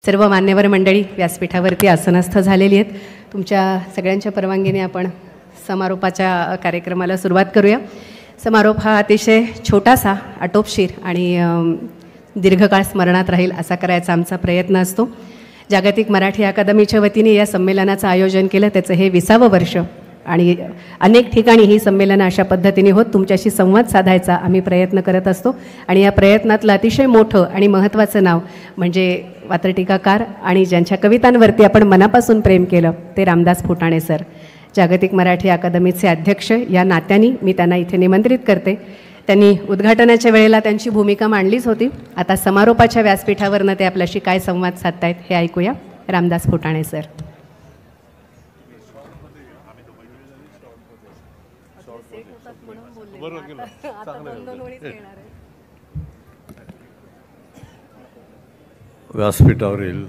सर्व मान्यवर मंडळी व्यासपीठावरती आसनस्थ झालेली आहेत. तुमच्या सगळ्यांच्या परवानगीने आपण समारोपाच्या कार्यक्रमाला सुरुवात करूया. समारोप हा अतिशय छोटासा, आटोपशीर आणि दीर्घकाळ स्मरणात राहील असा करायचा आमचा प्रयत्न असतो. जागतिक मराठी अकादमीच्या वतीने या संमेलनाचं आयोजन केलं, त्याचं हे 20वं वर्ष आणि अनेक ठिकाणी ही संमेलनं अशा पद्धतीने होत तुमच्याशी संवाद साधायचा आम्ही प्रयत्न करत असतो. आणि या प्रयत्नातलं अतिशय मोठं आणि महत्त्वाचं नाव म्हणजे वात्रटिकाकार आणि ज्यांच्या कवितांवरती आपण मनापासून प्रेम केलं ते रामदास फुटाणे सर. जागतिक मराठी अकादमीचे अध्यक्ष या नात्याने मी त्यांना इथे निमंत्रित करते. त्यांनी उद्घाटनाच्या वेळेला त्यांची भूमिका मांडलीच होती. आता समारोपाच्या व्यासपीठावरनं ते आपल्याशी काय संवाद साधतायत हे ऐकूया. रामदास फुटाणे सर. व्यासपीठावरील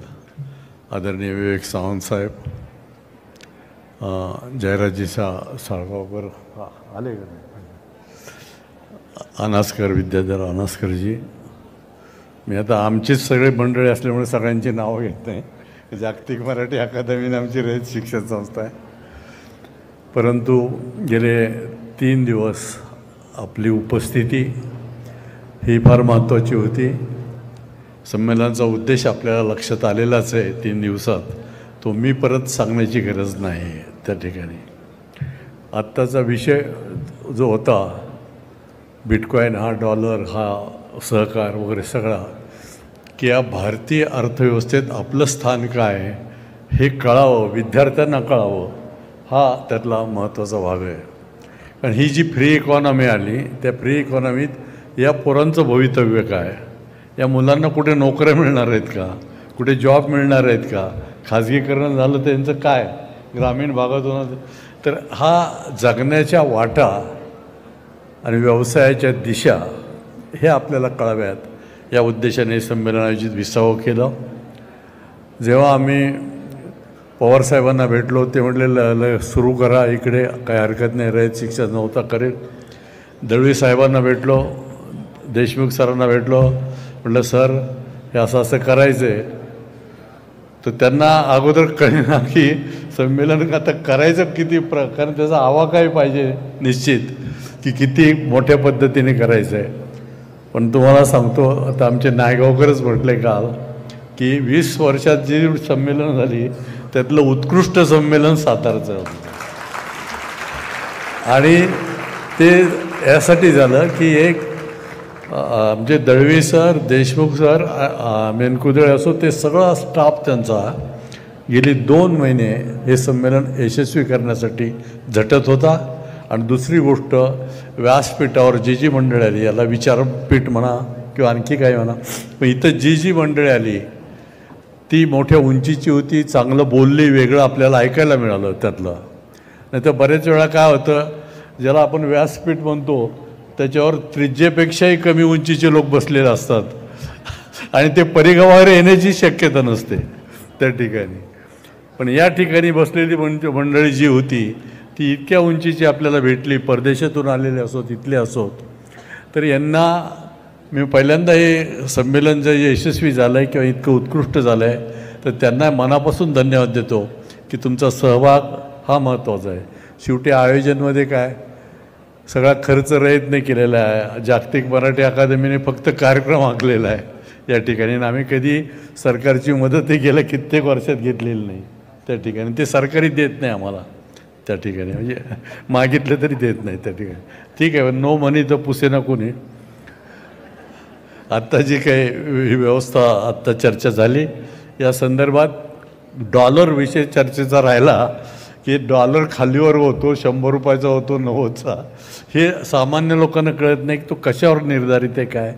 आदरणीय विवेक सावंत साहेब, जयराजी साळगावकर आले, अनासकर विद्याधर अनासकरजी. मी आता आमचीच सगळे मंडळी असल्यामुळे सगळ्यांची नावं घेत नाही. जागतिक मराठी अकादमी आमची रयत शिक्षण संस्था आहे, परंतु गेले 3 दिवस आपली उपस्थिती ही फार महत्त्वाची होती. संमेलनाचा उद्देश आपल्याला लक्षात आलेलाच आहे 3 दिवसात, तो मी परत सांगण्याची गरज नाही. त्या ठिकाणी आत्ताचा विषय जो होता बिटकॉईन हा, डॉलर हा, सहकार वगैरे सगळा, की या भारतीय अर्थव्यवस्थेत आपलं स्थान काय हे कळावं, विद्यार्थ्यांना कळावं, हा त्यातला महत्त्वाचा भाग आहे. कारण ही जी फ्री इकॉनॉमी आली, त्या फ्री इकॉनॉमीत या पोरांचं भवितव्य काय, या मुलांना कुठे नोकऱ्या मिळणार आहेत का, कुठे जॉब मिळणार आहेत का, खाजगीकरण झालं तर त्यांचं काय, ग्रामीण भागातून. तर हा जगण्याच्या वाटा आणि व्यवसायाच्या दिशा हे आपल्याला कळाव्यात, या उद्देशाने संमेलन आयोजित 20वं केलं. जेव्हा आम्ही पवारसाहेबांना भेटलो ते म्हटले सुरू करा इकडे, काही हरकत नाही, रयत शिक्षण नव्हता करेल. दळवी साहेबांना भेटलो, देशमुख सरांना भेटलो, म्हटलं सर हे असं असं करायचं आहे. तर त्यांना अगोदर कळेना की संमेलन आता करायचं किती कारण त्याचा आवाकाही पाहिजे निश्चित, की किती मोठ्या पद्धतीने करायचं आहे. पण तुम्हाला सांगतो, आता आमचे नायगावकरच म्हटले काल की 20 वर्षात जी संमेलन झाली त्यातलं उत्कृष्ट संमेलन सातारचं होतं. आणि ते यासाठी झालं की एक आमचे दळवी सर, देशमुख सर, मेनकुदळे असो, ते सगळा स्टाफ त्यांचा गेली 2 महिने हे संमेलन यशस्वी करण्यासाठी झटत होता. आणि दुसरी गोष्ट, व्यासपीठावर जी मंडळी आली, याला विचारपीठ म्हणा किंवा आणखी काय म्हणा, पण इथं जी मंडळी आली ती मोठ्या उंचीची होती, चांगलं बोलली, वेगळं आपल्याला ऐकायला मिळालं त्यातलं. नाही तर बरेच वेळा काय होतं, ज्याला आपण व्यासपीठ म्हणतो त्याच्यावर त्रिज्येपेक्षाही कमी उंचीचे लोक बसलेले असतात आणि ते परिघाबाहेर येण्याची शक्यता नसते त्या ठिकाणी. पण या ठिकाणी बसलेली मंडळी जी होती ती इतक्या उंचीची आपल्याला भेटली, परदेशातून आलेले असोत, इथले असोत. तर यांना मी पहिल्यांदा हे संमेलन जे यशस्वी झालं आहे किंवा इतकं उत्कृष्ट झालं आहे, तर त्यांना मनापासून धन्यवाद देतो की तुमचा सहभाग हा महत्त्वाचा आहे. शेवटी आयोजनमध्ये काय सगळा खर्च रयतने केलेला आहे. जागतिक मराठी अकादमीने फक्त कार्यक्रम आखलेला आहे या ठिकाणी. आम्ही कधी सरकारची मदतही गेल्या कित्येक वर्षात घेतलेली नाही त्या ठिकाणी. ते सरकारी देत नाही आम्हाला त्या ठिकाणी, म्हणजे मागितलं तरी देत नाही त्या ठिकाणी. ठीक आहे, नो मनी तर पुसे ना कोणी. आत्ता जी काही ही व्यवस्था आत्ता चर्चा झाली या संदर्भात डॉलरविषयी चर्चेचा राहिला की डॉलर खालीवर होतो, 100 रुपयाचा होतो, 90चा. हे सामान्य लोकांना कळत नाही की तो कशावर निर्धारित आहे काय.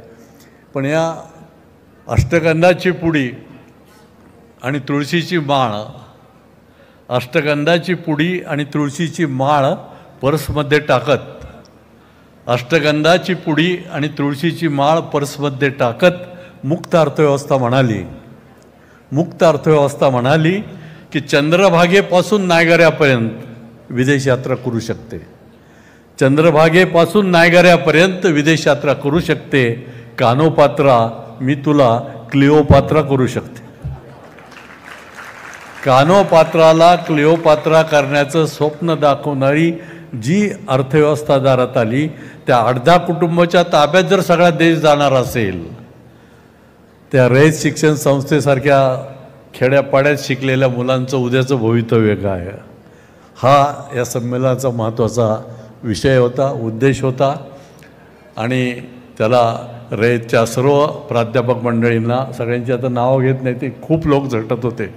पण या अष्टगंधाची पुडी आणि तुळशीची माळ, अष्टगंधाची पुडी आणि तुळशीची माळ पर्समध्ये टाकत, अष्टगंधाची पुडी आणि तुळशीची माळ पर्समध्ये टाकत मुक्त अर्थव्यवस्था म्हणाली. मुक्त अर्थव्यवस्था म्हणाली की चंद्रभागेपासून नायगऱ्यापर्यंत विदेश यात्रा करू शकते, चंद्रभागेपासून नायगऱ्यापर्यंत विदेश यात्रा करू शकते. कानोपात्रा मी तुला क्लिओपात्रा करू शकते. कानोपात्राला क्लिओपात्रा करण्याचं स्वप्न दाखवणारी जी अर्थव्यवस्था दारात आली, त्या 8-10 कुटुंबाच्या ताब्यात जर सगळा देश जाणार असेल, त्या रयत शिक्षण संस्थेसारख्या खेड्यापाड्यात शिकलेल्या मुलांचं उद्याचं भवितव्य काय, हा या संमेलनाचा महत्त्वाचा विषय होता, उद्देश होता. आणि त्याला रयतच्या सर्व प्राध्यापक मंडळींना, सगळ्यांची आता नावं घेत नाही, ते खूप लोक झटत होते,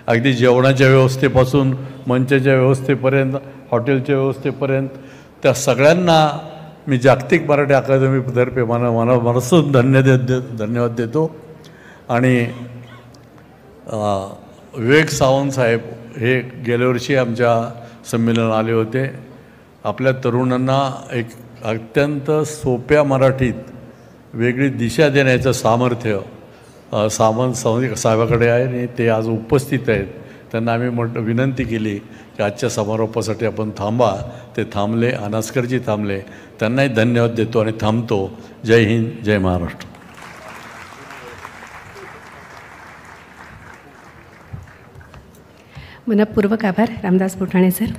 अगदी जेवणाच्या व्यवस्थेपासून मंचाच्या व्यवस्थेपर्यंत, हॉटेलच्या व्यवस्थेपर्यंत, त्या सगळ्यांना मी जागतिक मराठी अकादमीतर्फे मनसून धन्यवाद देतो. आणि विवेक सावंत साहेब हे गेल्या वर्षी आमच्या संमेलनात आले होते. आपल्या तरुणांना एक अत्यंत सोप्या मराठीत वेगळी दिशा देण्याचं सामर्थ्य सावंत साहेबाकडे आहे आणि ते आज उपस्थित आहेत. त्यांना आम्ही विनंती केली की आजच्या समारोपासाठी आपण थांबा. ते थांबले, अनासकरजी थांबले, त्यांनाही धन्यवाद देतो आणि थांबतो. जय हिंद, जय महाराष्ट्र. मनपूर्वक आभार रामदास फुटाणे सर.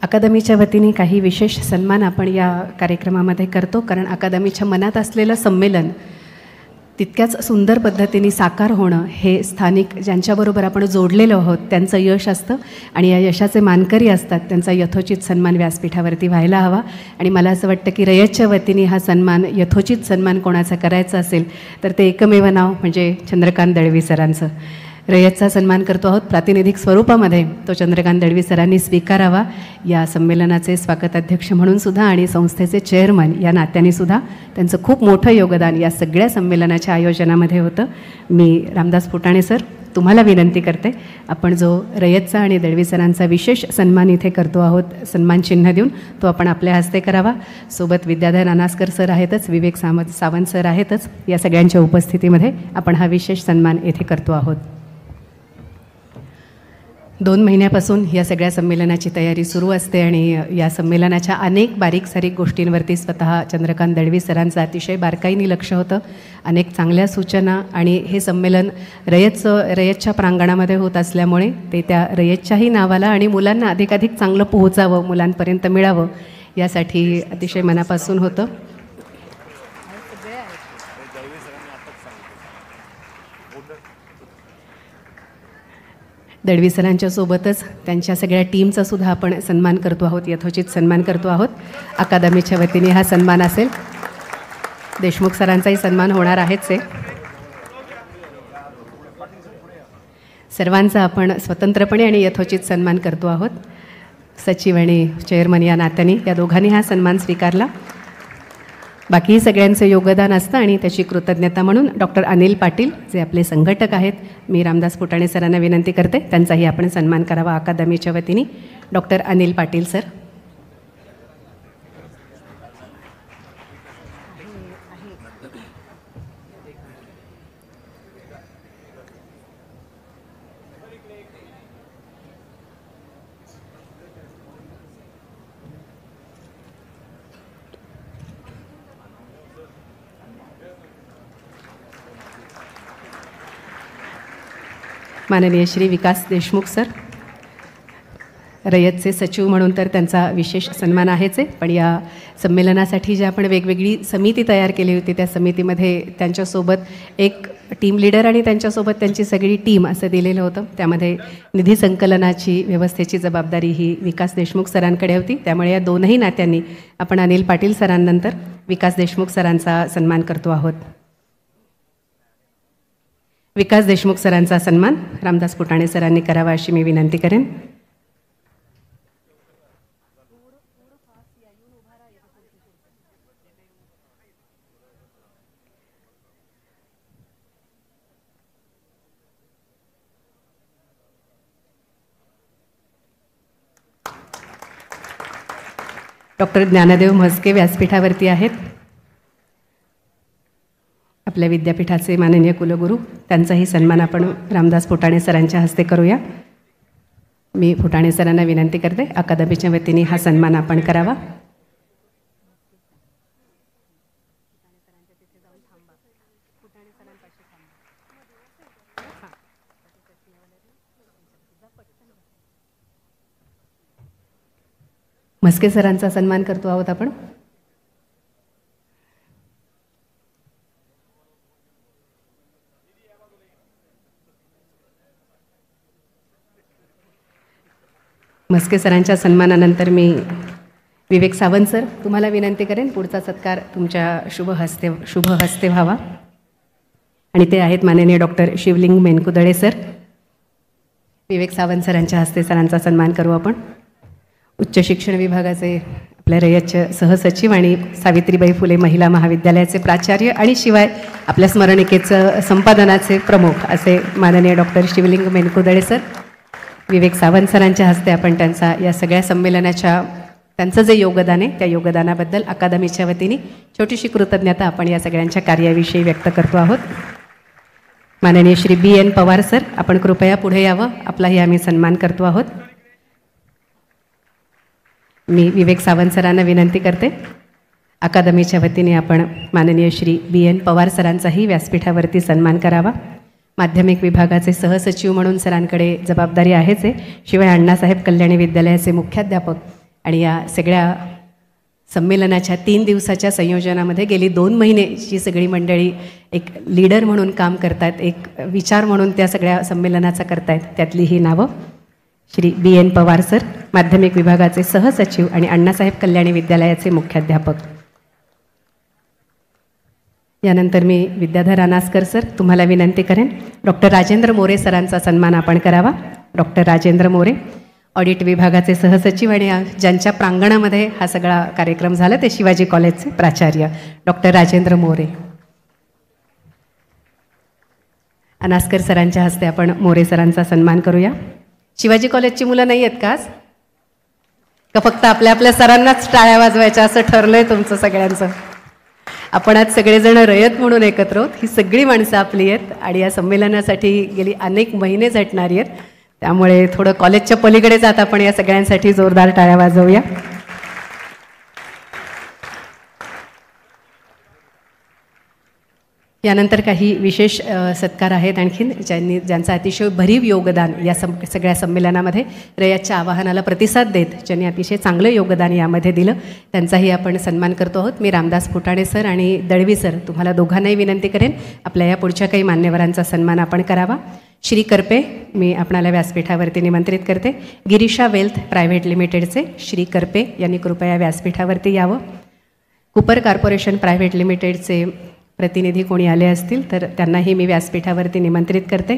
अकादमीच्या वतीने काही विशेष सन्मान आपण या कार्यक्रमामध्ये करतो, कारण अकादमीच्या मनात असलेलं संमेलन तितक्याच सुंदर पद्धतीने साकार होणं हे स्थानिक ज्यांच्याबरोबर आपण जोडलेलो आहोत त्यांचं यश असतं आणि या यशाचे मानकरी असतात. त्यांचा यथोचित सन्मान व्यासपीठावरती व्हायला हवा. आणि मला असं वाटतं की रयतच्या वतीने हा सन्मान, यथोचित सन्मान कोणाचा करायचा असेल तर ते एकमेव नाव म्हणजे चंद्रकांत दळवी सरांचं. रयतचा सन्मान करतो आहोत, प्रातिनिधिक स्वरूपामध्ये तो चंद्रकांत दळवी सरांनी स्वीकारावा. या संमेलनाचे स्वागताध्यक्ष म्हणून सुद्धा आणि संस्थेचे चेअरमन या नात्याने सुद्धा त्यांचं खूप मोठं योगदान या सगळ्या संमेलनाच्या आयोजनामध्ये होतं. मी रामदास फुटाणे सर तुम्हाला विनंती करते, आपण जो रयतचा आणि दळवी सरांचा विशेष सन्मान इथे करतो आहोत सन्मान चिन्ह देऊन, तो आपण आपल्या हस्ते करावा. सोबत विद्याधर अनासकर सर आहेतच, विवेक सावंत सर आहेतच. या सगळ्यांच्या उपस्थितीमध्ये आपण हा विशेष सन्मान येथे करतो आहोत. 2 महिन्यापासून या सगळ्या संमेलनाची तयारी सुरू असते आणि या संमेलनाच्या अनेक बारीक सारीक गोष्टींवरती स्वतः चंद्रकांत दळवी सरांचं अतिशय बारकाईने लक्ष होतं. अनेक चांगल्या सूचना, आणि हे संमेलन रयतच्या प्रांगणामध्ये होत असल्यामुळे ते त्या रयतच्याही नावाला आणि मुलांना अधिकाधिक चांगलं पोहोचावं, मुलांपर्यंत मिळावं, यासाठी अतिशय मनापासून होतं. दळवी सरांच्या सोबतच त्यांच्या सगळ्या टीमचा सुद्धा आपण सन्मान करतो आहोत, यथोचित सन्मान करतो आहोत. अकादमीच्या वतीने हा सन्मान असेल. देशमुख सरांचाही सन्मान होणार आहेच आहे. सर्वांचा आपण स्वतंत्रपणे आणि यथोचित सन्मान करतो आहोत. सचिव आणि चेअरमन या नात्याने या दोघांनी हा सन्मान स्वीकारला. बाकी सगळ्यांचं योगदान असतं आणि त्याची कृतज्ञता म्हणून डॉक्टर अनिल पाटील जे आपले संघटक आहेत, मी रामदास फुटाणे सरांना विनंती करते त्यांचाही आपण सन्मान करावा अकादमीच्या वतीने. Doctor Anil Patil sir. माननीय श्री विकास देशमुख सर, रयतचे सचिव म्हणून तर त्यांचा विशेष सन्मान आहेच आहे, पण या संमेलनासाठी जी आपण वेगवेगळी समिती तयार केली होती त्या समितीमध्ये त्यांच्यासोबत एक टीम लीडर आणि त्यांच्यासोबत त्यांची सगळी टीम असं दिलेलं होतं. त्यामध्ये निधी संकलनाची व्यवस्थेची जबाबदारी ही विकास देशमुख सरांकडे होती. त्यामुळे या दोनही नात्यांनी आपण अनिल पाटील सरांनंतर विकास देशमुख सरांचा सन्मान करतो आहोत. विकास देशमुख सरांचा सन्मान रामदास फुटाणे सरांनी करावा अशी मी विनंती करेन. डॉक्टर ज्ञानदेव म्हस्के व्यासपीठावरती आहेत. आपल्या विद्यापीठाचे माननीय कुलगुरू, त्यांचाही सन्मान आपण रामदास फुटाणे सरांच्या हस्ते करूया. मी फुटाणे सरांना विनंती करते अकादमीच्या वतीने हा सन्मान आपण करावा. म्हस्के सरांचा सन्मान करतो आहोत आपण. म्हस्के सरांच्या सन्मानानंतर मी विवेक सावंत सर तुम्हाला विनंती करेन पुढचा सत्कार तुमच्या शुभ हस्ते व्हावा. आणि ते आहेत माननीय डॉक्टर शिवलिंग मेनकुदळे सर. विवेक सावंत सरांच्या हस्ते सरांचा सन्मान करू आपण. उच्च शिक्षण विभागाचे आपल्या रयतचे सहसचिव आणि सावित्रीबाई फुले महिला महाविद्यालयाचे प्राचार्य आणि शिवाय आपल्या स्मरणिकेचं संपादनाचे प्रमुख असे माननीय डॉक्टर शिवलिंग मेनकुदळे सर. विवेक सावंत सरांच्या हस्ते आपण त्यांचा या सगळ्या संमेलनाच्या त्यांचं जे योगदान आहे त्या योगदानाबद्दल अकादमीच्या वतीने छोटीशी कृतज्ञता आपण या सगळ्यांच्या कार्याविषयी व्यक्त करतो आहोत. माननीय श्री BN पवार सर आपण कृपया पुढे यावं. आपलाही आम्ही सन्मान करतो आहोत. मी विवेक सावंत सरांना विनंती करते अकादमीच्या वतीने आपण माननीय श्री BN पवार सरांचाही व्यासपीठावरती सन्मान करावा. माध्यमिक विभागाचे सहसचिव म्हणून सरांकडे जबाबदारी आहेच आहे. शिवाय अण्णासाहेब कल्याणी विद्यालयाचे मुख्याध्यापक आणि या सगळ्या संमेलनाच्या 3 दिवसाच्या संयोजनामध्ये गेली 2 महिने जी सगळी मंडळी एक लीडर म्हणून काम करतात, एक विचार म्हणून त्या सगळ्या संमेलनाचा करतायत, त्यातली ही नावं श्री BN पवार सर माध्यमिक विभागाचे सहसचिव आणि अण्णासाहेब कल्याणी विद्यालयाचे मुख्याध्यापक. यानंतर मी विद्याधर अनासकर सर तुम्हाला विनंती करेन डॉक्टर राजेंद्र मोरे सरांचा सन्मान आपण करावा. डॉक्टर राजेंद्र मोरे ऑडिट विभागाचे सहसचिव आणि ज्यांच्या प्रांगणामध्ये हा सगळा कार्यक्रम झाला ते शिवाजी कॉलेजचे प्राचार्य डॉक्टर राजेंद्र मोरे. अनासकर सरांच्या हस्ते आपण मोरे सरांचा सन्मान करूया. शिवाजी कॉलेजची मुलं नाही आहेत का आज? का फक्त आपल्या आपल्या सरांनाच टाळ्या वाजवायच्या असं ठरलंय तुमचं सगळ्यांचं? आपण आज सगळेजण रयत म्हणून एकत्र आहोत. ही सगळी माणसं आपली आहेत आणि या संमेलनासाठी गेली अनेक महिने झटणारी आहेत. त्यामुळे थोडं कॉलेजच्या पलीकडे जात आपण या सगळ्यांसाठी जोरदार टाळ्या वाजवूया. यानंतर काही विशेष सत्कार आहेत आणखीन ज्यांचं अतिशय भरीव योगदान या सगळ्या संमेलनामध्ये रयतच्या आवाहनाला प्रतिसाद देत ज्यांनी अतिशय चांगलं योगदान यामध्ये दिलं त्यांचाही आपण सन्मान करतो आहोत. मी रामदास फुटाणे सर आणि दळवी सर तुम्हाला दोघांनाही विनंती करेन आपल्या या पुढच्या काही मान्यवरांचा सन्मान आपण करावा. श्री करपे मी आपणाला व्यासपीठावरती निमंत्रित करते. गिरीशा वेल्थ प्रायव्हेट लिमिटेडचे श्री करपे यांनी कृपया व्यासपीठावरती यावं. कुपर कॉर्पोरेशन प्रायव्हेट लिमिटेडचे प्रतिनिधी कोणी आले असतील तर त्यांनाही मी व्यासपीठावरती निमंत्रित करते.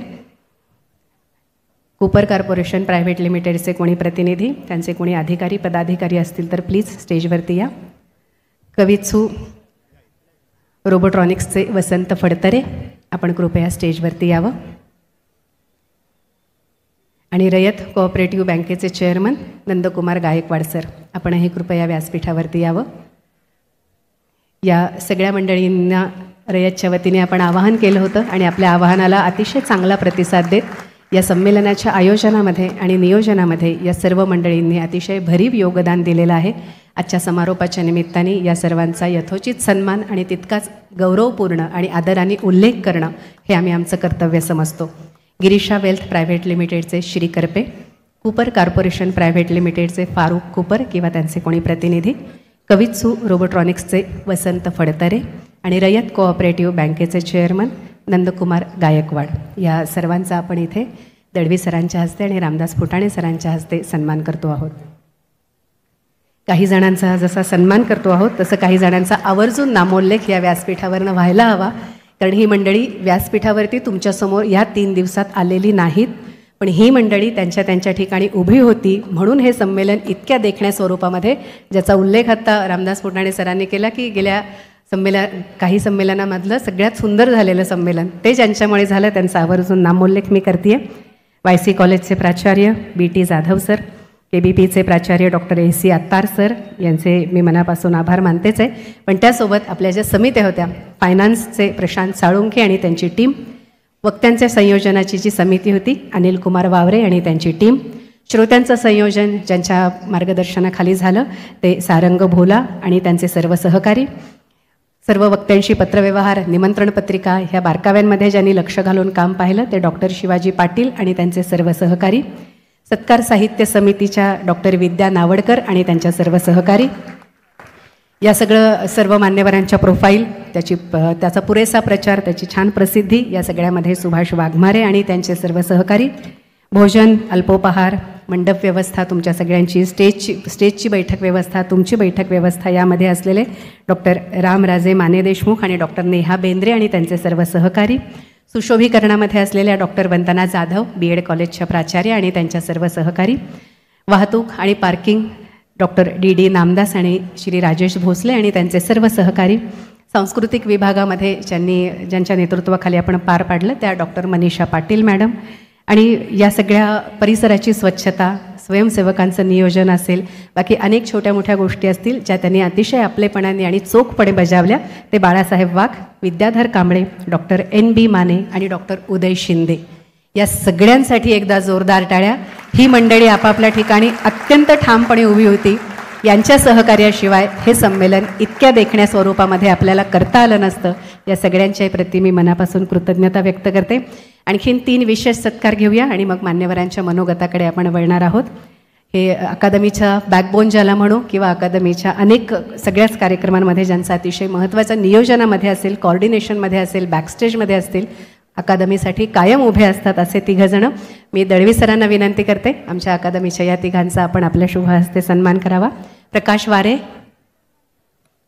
कुपर कॉर्पोरेशन प्रायव्हेट लिमिटेडचे कोणी प्रतिनिधी त्यांचे कोणी अधिकारी पदाधिकारी असतील तर प्लीज स्टेजवरती या. कवित्सू रोबोट्रॉनिक्सचे वसंत फडतरे आपण कृपया स्टेजवरती यावं. आणि रयत कोऑपरेटिव्ह बँकेचे चेअरमन नंदकुमार गायकवाड सर आपणही कृपया व्यासपीठावरती यावं. या सगळ्या मंडळींना रयतच्या वतीने आपण आवाहन केलं होतं आणि आपल्या आवाहनाला अतिशय चांगला प्रतिसाद देत या संमेलनाच्या आयोजनामध्ये आणि नियोजनामध्ये या सर्व मंडळींनी अतिशय भरीव योगदान दिलेलं आहे. आजच्या समारोपाच्या निमित्ताने या सर्वांचा यथोचित सन्मान आणि तितकाच गौरवपूर्ण आणि आदराने उल्लेख करणं हे आम्ही आमचं कर्तव्य समजतो. गिरीशा वेल्थ प्रायव्हेट लिमिटेडचे Shri Karpe, Cooper Corporation Private लिमिटेडचे फारुख कुपर किंवा त्यांचे कोणी प्रतिनिधी, कवित्सू रोबोट्रॉनिक्सचे वसंत फडतरे आणि रयत कोऑपरेटिव्ह बँकेचे चेअरमन नंदकुमार गायकवाड या सर्वांचा आपण इथे दळवी सरांच्या हस्ते आणि रामदास फुटाणे सरांच्या हस्ते सन्मान करतो आहोत. काही जणांचा जसा सन्मान करतो आहोत तसं काही जणांचा आवर्जून नामोल्लेख या व्यासपीठावरनं व्हायला हवा. कारण ही मंडळी व्यासपीठावरती तुमच्यासमोर या 3 दिवसात आलेली नाहीत, पण ही मंडळी त्यांच्या त्यांच्या ठिकाणी उभी होती म्हणून हे संमेलन इतक्या देखण्या स्वरूपामध्ये ज्याचा उल्लेख आता रामदास फुटाणे सरांनी केला की गेल्या काही संमेलनामधलं सगळ्यात सुंदर झालेलं संमेलन ते ज्यांच्यामुळे झालं त्यांचा आवर्जून नामोल्लेख मी करते. YC कॉलेजचे प्राचार्य BT जाधव सर, KBPचे प्राचार्य डॉक्टर AC आत्तार सर यांचे मी मनापासून आभार मानतेच आहे. पण त्यासोबत आपल्या ज्या समित्या होत्या फायनान्सचे प्रशांत साळुंखे आणि त्यांची टीम, वक्त्यांच्या संयोजनाची जी समिती होती अनिल कुमार वावरे आणि त्यांची टीम, श्रोत्यांचं संयोजन ज्यांच्या मार्गदर्शनाखाली झालं ते सारंग भोला आणि त्यांचे सर्व सहकारी, सर्व वक्त्यांशी पत्रव्यवहार निमंत्रण पत्रिका ह्या बारकाव्यांमध्ये ज्यांनी लक्ष घालून काम पाहिलं ते डॉक्टर शिवाजी पाटील आणि त्यांचे सर्व सहकारी, सत्कार साहित्य समितीच्या डॉक्टर विद्या नावडकर आणि त्यांच्या सर्व सहकारी. या सर्व मान्यवरांच्या प्रोफाईल, त्याचा पुरेसा प्रचार, त्याची छान प्रसिद्धी, या सगळ्यामध्ये सुभाष वाघमारे आणि त्यांचे सर्व सहकारी. भोजन, अल्पोपहार, मंडप व्यवस्था, तुमच्या सगळ्यांची स्टेजची बैठक व्यवस्था, तुमची बैठक व्यवस्था, यामध्ये असलेले डॉक्टर रामराजे माने देशमुख आणि डॉक्टर नेहा बेंद्रे आणि त्यांचे सर्व सहकारी. सुशोभीकरणामध्ये असलेल्या डॉक्टर वंदना जाधव, BEd कॉलेजच्या प्राचार्य आणि त्यांच्या सर्व सहकारी. वाहतूक आणि पार्किंग, डॉक्टर DD नामदास आणि श्री राजेश भोसले आणि त्यांचे सर्व सहकारी. सांस्कृतिक विभागामध्ये ज्यांच्या नेतृत्वाखाली आपण पार पाडलं त्या डॉक्टर मनीषा पाटील मॅडम. आणि या सगळ्या परिसराची स्वच्छता, स्वयंसेवकांचं नियोजन असेल, बाकी अनेक छोट्या मोठ्या गोष्टी असतील ज्या त्यांनी अतिशय आपलेपणाने आणि चोखपणे बजावल्या, ते बाळासाहेब वाघ, विद्याधर कांबळे, डॉक्टर NB माने आणि डॉक्टर उदय शिंदे. या सगळ्यांसाठी एकदा जोरदार टाळ्या. ही मंडळी आपापल्या ठिकाणी अत्यंत ठामपणे उभी होती. यांच्या सहकार्याशिवाय हे संमेलन इतक्या देखण्या स्वरूपामध्ये आपल्याला करता आलं नसतं. या सगळ्यांच्या प्रती मी मनापासून कृतज्ञता व्यक्त करते. आणखीन 3 विशेष सत्कार घेऊया आणि मग मान्यवरांच्या मनोगताकडे आपण वळणार आहोत. हे अकादमीच्या बॅकबोन ज्याला म्हणू, किंवा अकादमीच्या सगळ्याच कार्यक्रमांमध्ये ज्यांचं अतिशय महत्त्वाचं नियोजनामध्ये असेल, कॉर्डिनेशनमध्ये असेल, बॅकस्टेजमध्ये असतील, अकादमीसाठी कायम उभे असतात असे 3 जण. मी दळवी सरांना विनंती करते, आमच्या अकादमीच्या या 3घांचा आपण आपल्या शुभ हस्ते सन्मान करावा.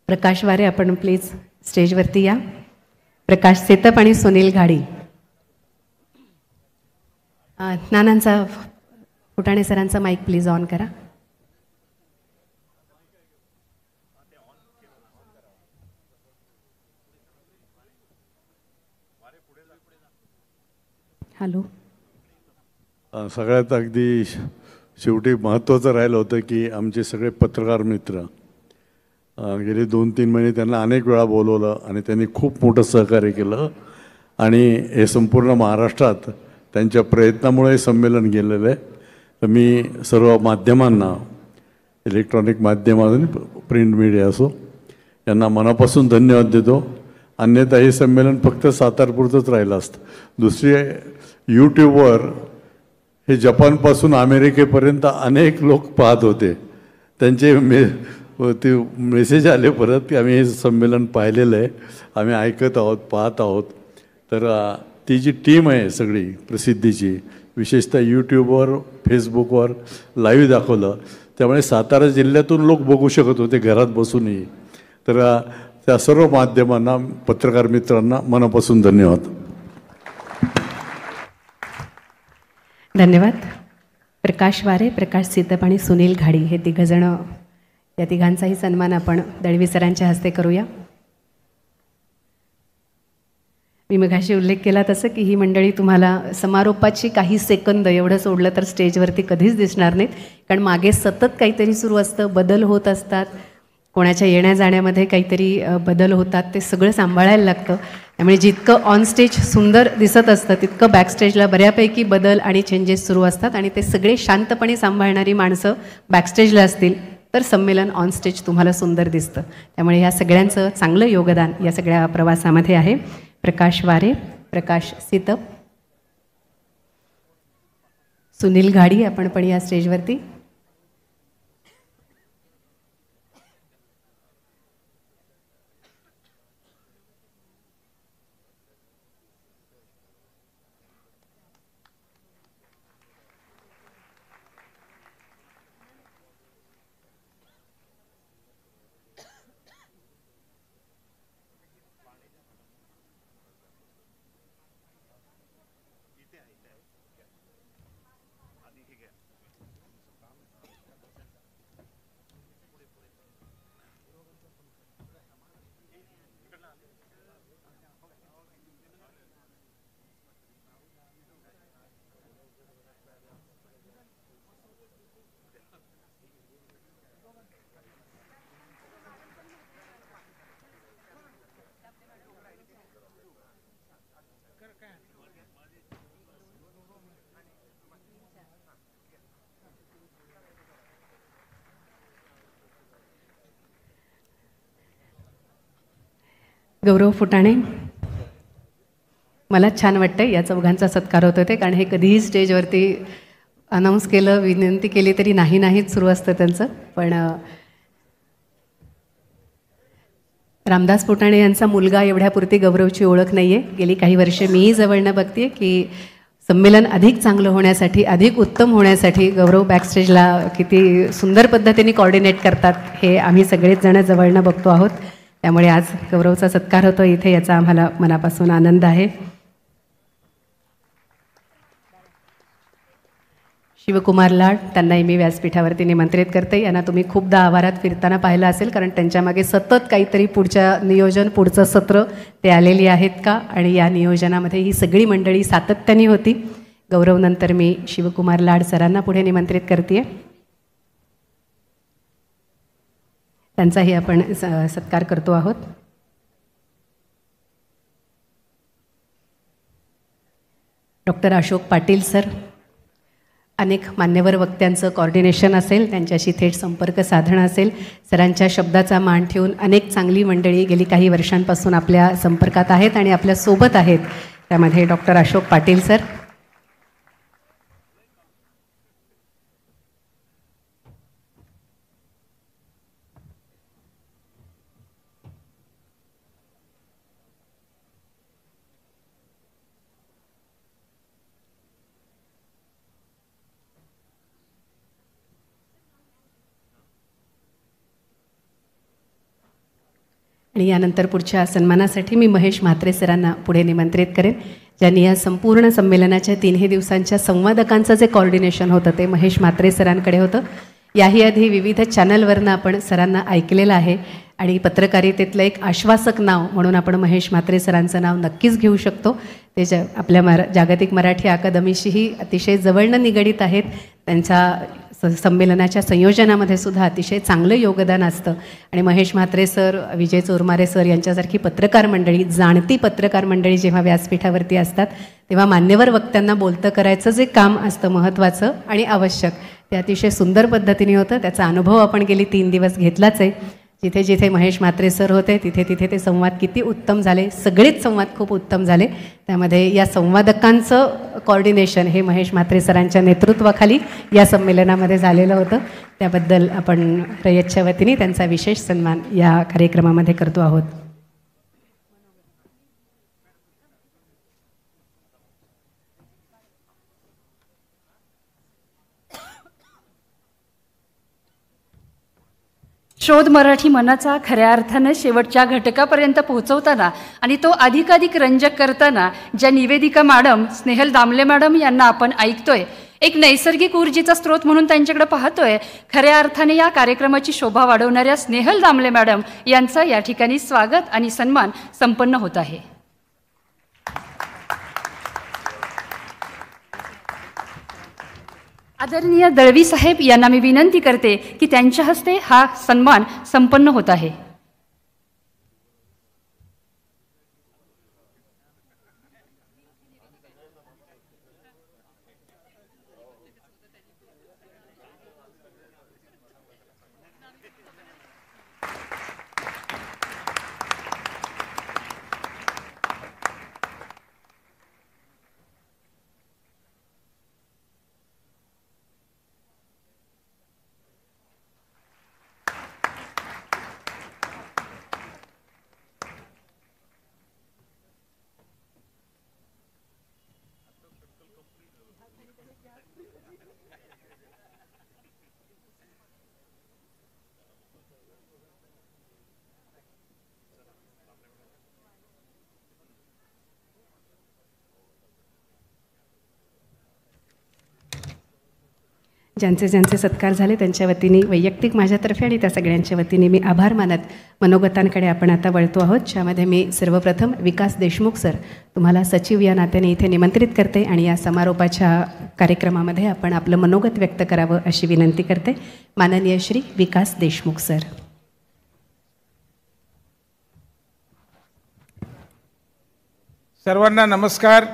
प्रकाश वारे आपण प्लीज स्टेजवरती या. प्रकाश सेतप आणि सुनील घाडी. नानांचा, फुटाणे सरांचा माईक प्लीज ऑन करा. हॅलो. सगळ्यात अगदी शेवटी महत्त्वाचं राहिलं होतं की आमचे सगळे पत्रकार मित्र गेले 2-3 महिने त्यांना अनेक वेळा बोलवलं आणि त्यांनी खूप मोठं सहकार्य केलं. आणि हे संपूर्ण महाराष्ट्रात त्यांच्या प्रयत्नामुळे संमेलन गेलेलं आहे. तर मी सर्व माध्यमांना, इलेक्ट्रॉनिक माध्यमातून प्रिंट मीडिया असो, यांना मनापासून धन्यवाद देतो. अन्यथा हे संमेलन फक्त सातारपुरतंच राहिलं असतं. दुसरी यूट्यूबवर हे जपानपासून अमेरिकेपर्यंत अनेक लोक पाहत होते. त्यांचे ते मेसेज आले परत की आम्ही हे संमेलन पाहिलेलं आहे, आम्ही ऐकत आहोत, पाहत आहोत. तर ती जी टीम आहे सगळी प्रसिद्धीची, विशेषतः यूट्यूबवर, फेसबुकवर लाईव्ह दाखवलं, त्यामुळे सातारा जिल्ह्यातून लोक बघू शकत होते घरात बसूनही. तर त्या सर्व माध्यमांना, पत्रकार मित्रांना मनापासून धन्यवाद. धन्यवाद. प्रकाश वारे, प्रकाश सीतप आणि सुनील घाडी हे 3 जण, या 3घांचाही सन्मान आपण दळवी सरांच्या हस्ते करूया. मी मगाशी उल्लेख केला तसं की ही मंडळी तुम्हाला समारोपाची काही सेकंद एवढं सोडलं तर स्टेजवरती कधीच दिसणार नाहीत, कारण मागे सतत काहीतरी सुरू असतं, बदल होत असतात, कोणाच्या येण्या जाण्यामध्ये काहीतरी बदल होतात, ते सगळं सांभाळायला लागतं. त्यामुळे जितकं ऑन स्टेज सुंदर दिसत असतं तितकं बॅकस्टेजला बऱ्यापैकी बदल आणि चेंजेस सुरू असतात. आणि ते सगळे शांतपणे सांभाळणारी माणसं बॅकस्टेजला असतील तर संमेलन ऑन स्टेज तुम्हाला सुंदर दिसतं. त्यामुळे या सगळ्यांचं चांगलं योगदान या सगळ्या प्रवासामध्ये आहे. प्रकाश वारे, प्रकाश सीतप, सुनील घाडी आपण पण या स्टेजवरती. गौरव फुटाणे, मला छान वाटतं या 4घांचा सत्कार होत होते, कारण हे कधीही स्टेजवरती अनाऊन्स केलं, विनंती केली तरी नाहीच सुरू असतं त्यांचं. पण रामदास फुटाणे यांचा मुलगा एवढ्यापुरती गौरवची ओळख नाही आहे. गेली काही वर्षे मीही जवळनं बघते की संमेलन अधिक चांगलं होण्यासाठी, अधिक उत्तम होण्यासाठी गौरव बॅकस्टेजला किती सुंदर पद्धतीने कॉर्डिनेट करतात हे आम्ही सगळेच जण जवळनं बघतो आहोत. त्यामुळे आज गौरवचा सत्कार होतो इथे, याचा आम्हाला मनापासून आनंद आहे. शिवकुमार लाड, त्यांनाही मी व्यासपीठावरती निमंत्रित करते. यांना तुम्ही खूपदा आवारात फिरताना पाहिलं असेल, कारण त्यांच्यामागे सतत काहीतरी पुढचं सत्र ते आलेली आहेत का, आणि या नियोजनामध्ये ही सगळी मंडळी सातत्याने होती. गौरवनंतर मी शिवकुमार लाड सरांना पुढे निमंत्रित करते. त्यांचाही आपण सत्कार करतो आहोत. डॉक्टर अशोक पाटील सर, अनेक मान्यवर वक्त्यांचं कॉर्डिनेशन असेल, त्यांच्याशी थेट संपर्क साधणं असेल, सरांच्या शब्दाचा मान ठेवून अनेक चांगली मंडळी गेली काही वर्षांपासून आपल्या संपर्कात आहेत आणि आपल्या सोबत आहेत. त्यामध्ये डॉक्टर अशोक पाटील सर, आणि यानंतर पुढच्या सन्मानासाठी मी महेश म्हात्रे सरांना पुढे निमंत्रित करेन, ज्यांनी या संपूर्ण संमेलनाच्या 3 दिवसांच्या संवादकांचं जे कॉर्डिनेशन होतं ते महेश म्हात्रे सरांकडे होतं. याही आधी विविध चॅनलवरनं आपण सरांना ऐकलेलं आहे आणि पत्रकारितेतलं एक आश्वासक नाव म्हणून आपण महेश म्हात्रे सरांचं नाव नक्कीच घेऊ शकतो. ते आपल्या जागतिक मराठी अकादमीशीही अतिशय जवळनं निगडीत आहेत. त्यांच्या संमेलनाच्या संयोजनामध्ये सुद्धा अतिशय चांगलं योगदान असतं. आणि महेश म्हात्रे सर, विजय चोरमारे सर यांच्यासारखी पत्रकार मंडळी, जाणती पत्रकार मंडळी जेव्हा व्यासपीठावरती असतात तेव्हा मान्यवर वक्त्यांना बोलतं करायचं जे काम असतं महत्त्वाचं आणि आवश्यक, ते अतिशय सुंदर पद्धतीने होतं. त्याचा अनुभव आपण गेली 3 दिवस घेतलाच आहे. जिथे जिथे महेश म्हात्रे सर होते तिथे तिथे ते संवाद किती उत्तम झाले, सगळेच संवाद खूप उत्तम झाले. त्यामध्ये या संवादकांचं कॉर्डिनेशन हे महेश म्हात्रे सरांच्या नेतृत्वाखाली या संमेलनामध्ये झालेलं होतं. त्याबद्दल आपण रयतच्या वतीने त्यांचा विशेष सन्मान या कार्यक्रमामध्ये करतो आहोत. शोध मराठी मनाचा खऱ्या अर्थानं शेवटच्या घटकापर्यंत पोहोचवताना आणि तो अधिकाधिक रंजक करताना ज्या निवेदिका मॅडम, स्नेहल दामले मॅडम यांना आपण ऐकतोय, एक नैसर्गिक ऊर्जेचा स्रोत म्हणून त्यांच्याकडे पाहतोय, खऱ्या अर्थाने या कार्यक्रमाची शोभा वाढवणाऱ्या स्नेहल दामले मॅडम यांचा या ठिकाणी स्वागत आणि सन्मान संपन्न होत आहे. आदरणीय दळवी साहेब यांना मी विनंती करते की त्यांच्या हस्ते हा सन्मान संपन्न होत आहे. ज्यांचे ज्यांचे सत्कार झाले त्यांच्या वतीने वैयक्तिक माझ्यातर्फे आणि त्या सगळ्यांच्या वतीने मी आभार मानत मनोगतांकडे आपण आता वळतो आहोत, ज्यामध्ये मी सर्वप्रथम विकास देशमुख सर तुम्हाला सचिव या नात्याने इथे निमंत्रित करते आणि या समारोपाच्या कार्यक्रमामध्ये आपण आपलं मनोगत व्यक्त करावं अशी विनंती करते. माननीय श्री विकास देशमुख सर. सर्वांना नमस्कार.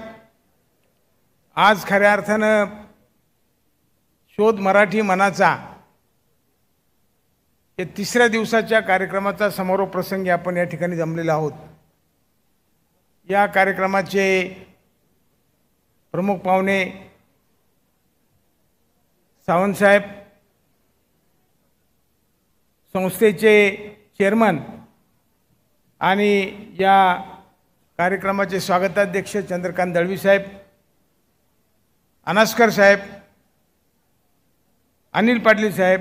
आज खऱ्या अर्थानं शोध मराठी मनाचा या 3ऱ्या दिवसाच्या कार्यक्रमाचा समारोप प्रसंगी आपण या ठिकाणी जमलेलो आहोत. या कार्यक्रमाचे प्रमुख पाहुणे सावंतसाहेब, संस्थेचे चेअरमन आणि या कार्यक्रमाचे स्वागताध्यक्ष चंद्रकांत दळवी साहेब, अनास्कर साहेब, अनिल पाटील साहेब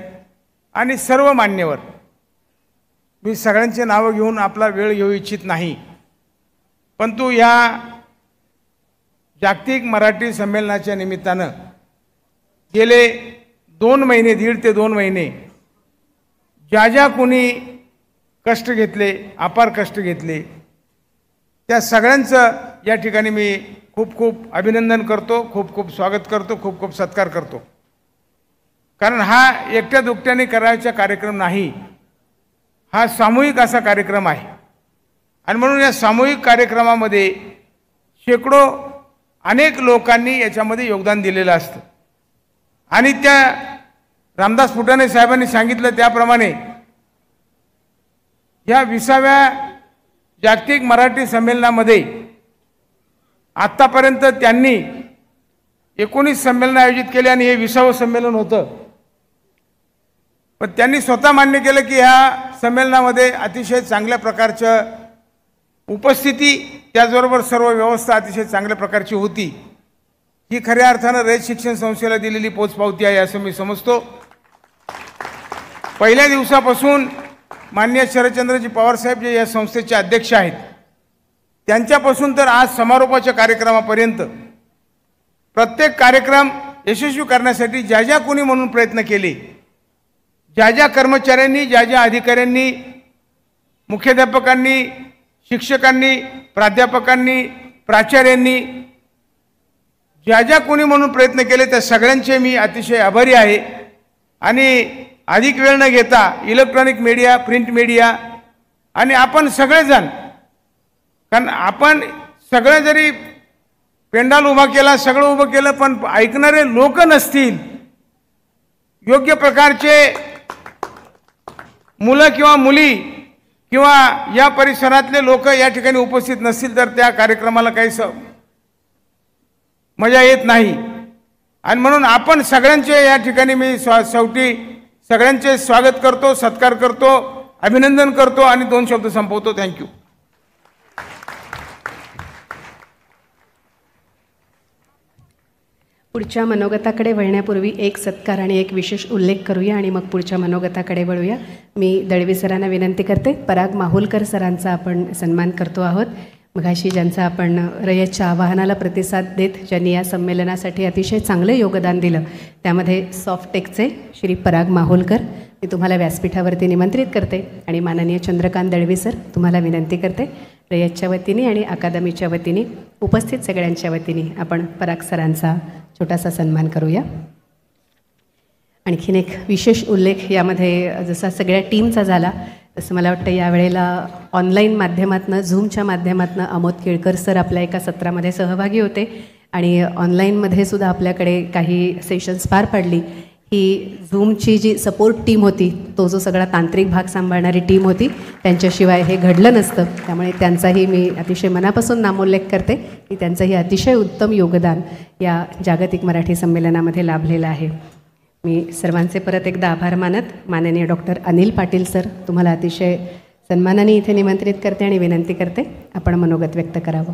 आणि सर्व मान्यवर, मी सगळ्यांचे नावं घेऊन आपला वेळ घेऊ इच्छित नाही, परंतु या जागतिक मराठी संमेलनाच्या निमित्तानं गेले 2 महिने, 1.5 ते 2 महिने ज्या कोणी कष्ट घेतले, अपार कष्ट घेतले, त्या सगळ्यांचं या ठिकाणी मी खूप खूप अभिनंदन करतो, खूप खूप स्वागत करतो, खूप खूप सत्कार करतो. कारण हा एकट्या दुकट्याने करायचा कार्यक्रम नाही, हा सामूहिक असा कार्यक्रम आहे. आणि म्हणून या सामूहिक कार्यक्रमामध्ये शेकडो अनेक लोकांनी याच्यामध्ये योगदान दिलेलं असतं. आणि त्या रामदास फुटाणे साहेबांनी सांगितलं त्याप्रमाणे या 20व्या जागतिक मराठी संमेलनामध्ये आत्तापर्यंत त्यांनी 19 संमेलनं आयोजित केली आणि हे 20वं संमेलन होतं. पण त्यांनी स्वतः मान्य केलं की ह्या संमेलनामध्ये अतिशय चांगल्या प्रकारचं उपस्थिती, त्याचबरोबर सर्व व्यवस्था अतिशय चांगल्या प्रकारची होती. ही खऱ्या अर्थानं रयत शिक्षण संस्थेला दिलेली पोचपावती आहे असं मी समजतो. पहिल्या दिवसापासून माननीय शरदचंद्रजी पवार साहेब जे या संस्थेचे अध्यक्ष आहेत, त्यांच्यापासून तर आज समारोपाच्या कार्यक्रमापर्यंत प्रत्येक कार्यक्रम यशस्वी करण्यासाठी ज्या कोणी म्हणून प्रयत्न केले, ज्या कर्मचाऱ्यांनी, ज्या अधिकाऱ्यांनी, मुख्याध्यापकांनी, शिक्षकांनी, प्राध्यापकांनी, प्राचार्यांनी ज्या कोणी म्हणून प्रयत्न केले त्या सगळ्यांचे मी अतिशय आभारी आहे. आणि अधिक वेळ न घेता इलेक्ट्रॉनिक मीडिया, प्रिंट मीडिया आणि आपण सगळेजण, कारण आपण सगळे जरी पेंडाल उभा केला, सगळं उभं केलं, पण ऐकणारे लोक नसतील, योग्य प्रकारचे मुलं किंवा मुली किंवा या परिसरातले लोक या ठिकाणी उपस्थित नसतील तर त्या कार्यक्रमाला काही मजा येत नाही. आणि म्हणून आपण सगळ्यांचे या ठिकाणी मी शेवटी सगळ्यांचे स्वागत करतो, सत्कार करतो, अभिनंदन करतो आणि 2 शब्द संपवतो. थँक्यू. पुढच्या मनोगताकडे वळण्यापूर्वी एक सत्कार आणि एक विशेष उल्लेख करूया आणि मग पुढच्या मनोगताकडे वळूया. मी दळवी सरांना विनंती करते, पराग माहुलकर सरांचा आपण सन्मान करतो आहोत. मघाशी ज्यांचा आपण रयतच्या आवाहनाला प्रतिसाद देत ज्यांनी या संमेलनासाठी अतिशय चांगलं योगदान दिलं, त्यामध्ये सॉफ्टटेकचे श्री पराग माहुलकर, मी तुम्हाला व्यासपीठावरती निमंत्रित करते. आणि माननीय चंद्रकांत दळवी सर, तुम्हाला विनंती करते रयतच्या वतीने आणि अकादमीच्या वतीने, उपस्थित सगळ्यांच्या वतीने आपण पराग सरांचा छोटासा सन्मान करूया. आणखीन एक विशेष उल्लेख यामध्ये जसा सगळ्या टीमचा झाला तसं मला वाटतं यावेळेला ऑनलाईन माध्यमातून, झूमच्या माध्यमातून अमोद केळकर सर आपल्या एका सत्रामध्ये सहभागी होते आणि ऑनलाईनमध्ये सुद्धा आपल्याकडे काही सेशन्स पार पाडली. ही झूमची जी सपोर्ट टीम होती, तो जो सगळा तांत्रिक भाग सांभाळणारी टीम होती, त्यांच्याशिवाय हे घडलं नसतं. त्यामुळे त्यांचाही मी अतिशय मनापासून नामोल्लेख करते की त्यांचंही अतिशय उत्तम योगदान या जागतिक मराठी संमेलनामध्ये लाभलेलं आहे. मी सर्वांचे परत एकदा आभार मानत माननीय डॉक्टर अनिल पाटील सर, तुम्हाला अतिशय सन्मानाने इथे निमंत्रित करते आणि विनंती करते आपण मनोगत व्यक्त करावं.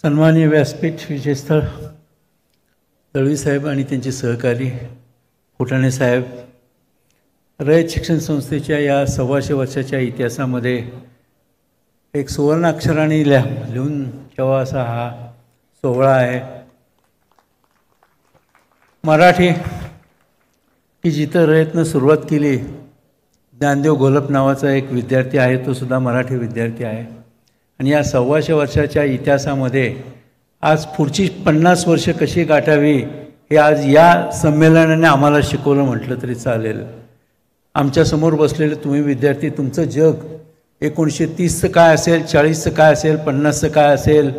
सन्माननीय व्यासपीठ विशेषतः दळवी साहेब आणि त्यांचे सहकारी फुटाणे साहेब, रयत शिक्षण संस्थेच्या या 125 वर्षाच्या इतिहासामध्ये एक सुवर्णाक्षराने लिहून ठेवा असा हा सोहळा आहे. मराठी की जिथं रयतनं सुरुवात केली, ज्ञानदेव घोलप नावाचा एक विद्यार्थी आहे, तो सुद्धा मराठी विद्यार्थी आहे. आणि या 125 वर्षाच्या इतिहासामध्ये आज पुढची 50 वर्ष कशी गाठावी हे आज या संमेलनाने आम्हाला शिकवलं म्हटलं तरी चालेल. आमच्यासमोर बसलेले तुम्ही विद्यार्थी, तुमचं जग 1930चं काय असेल, 40चं काय असेल, 50चं काय असेल,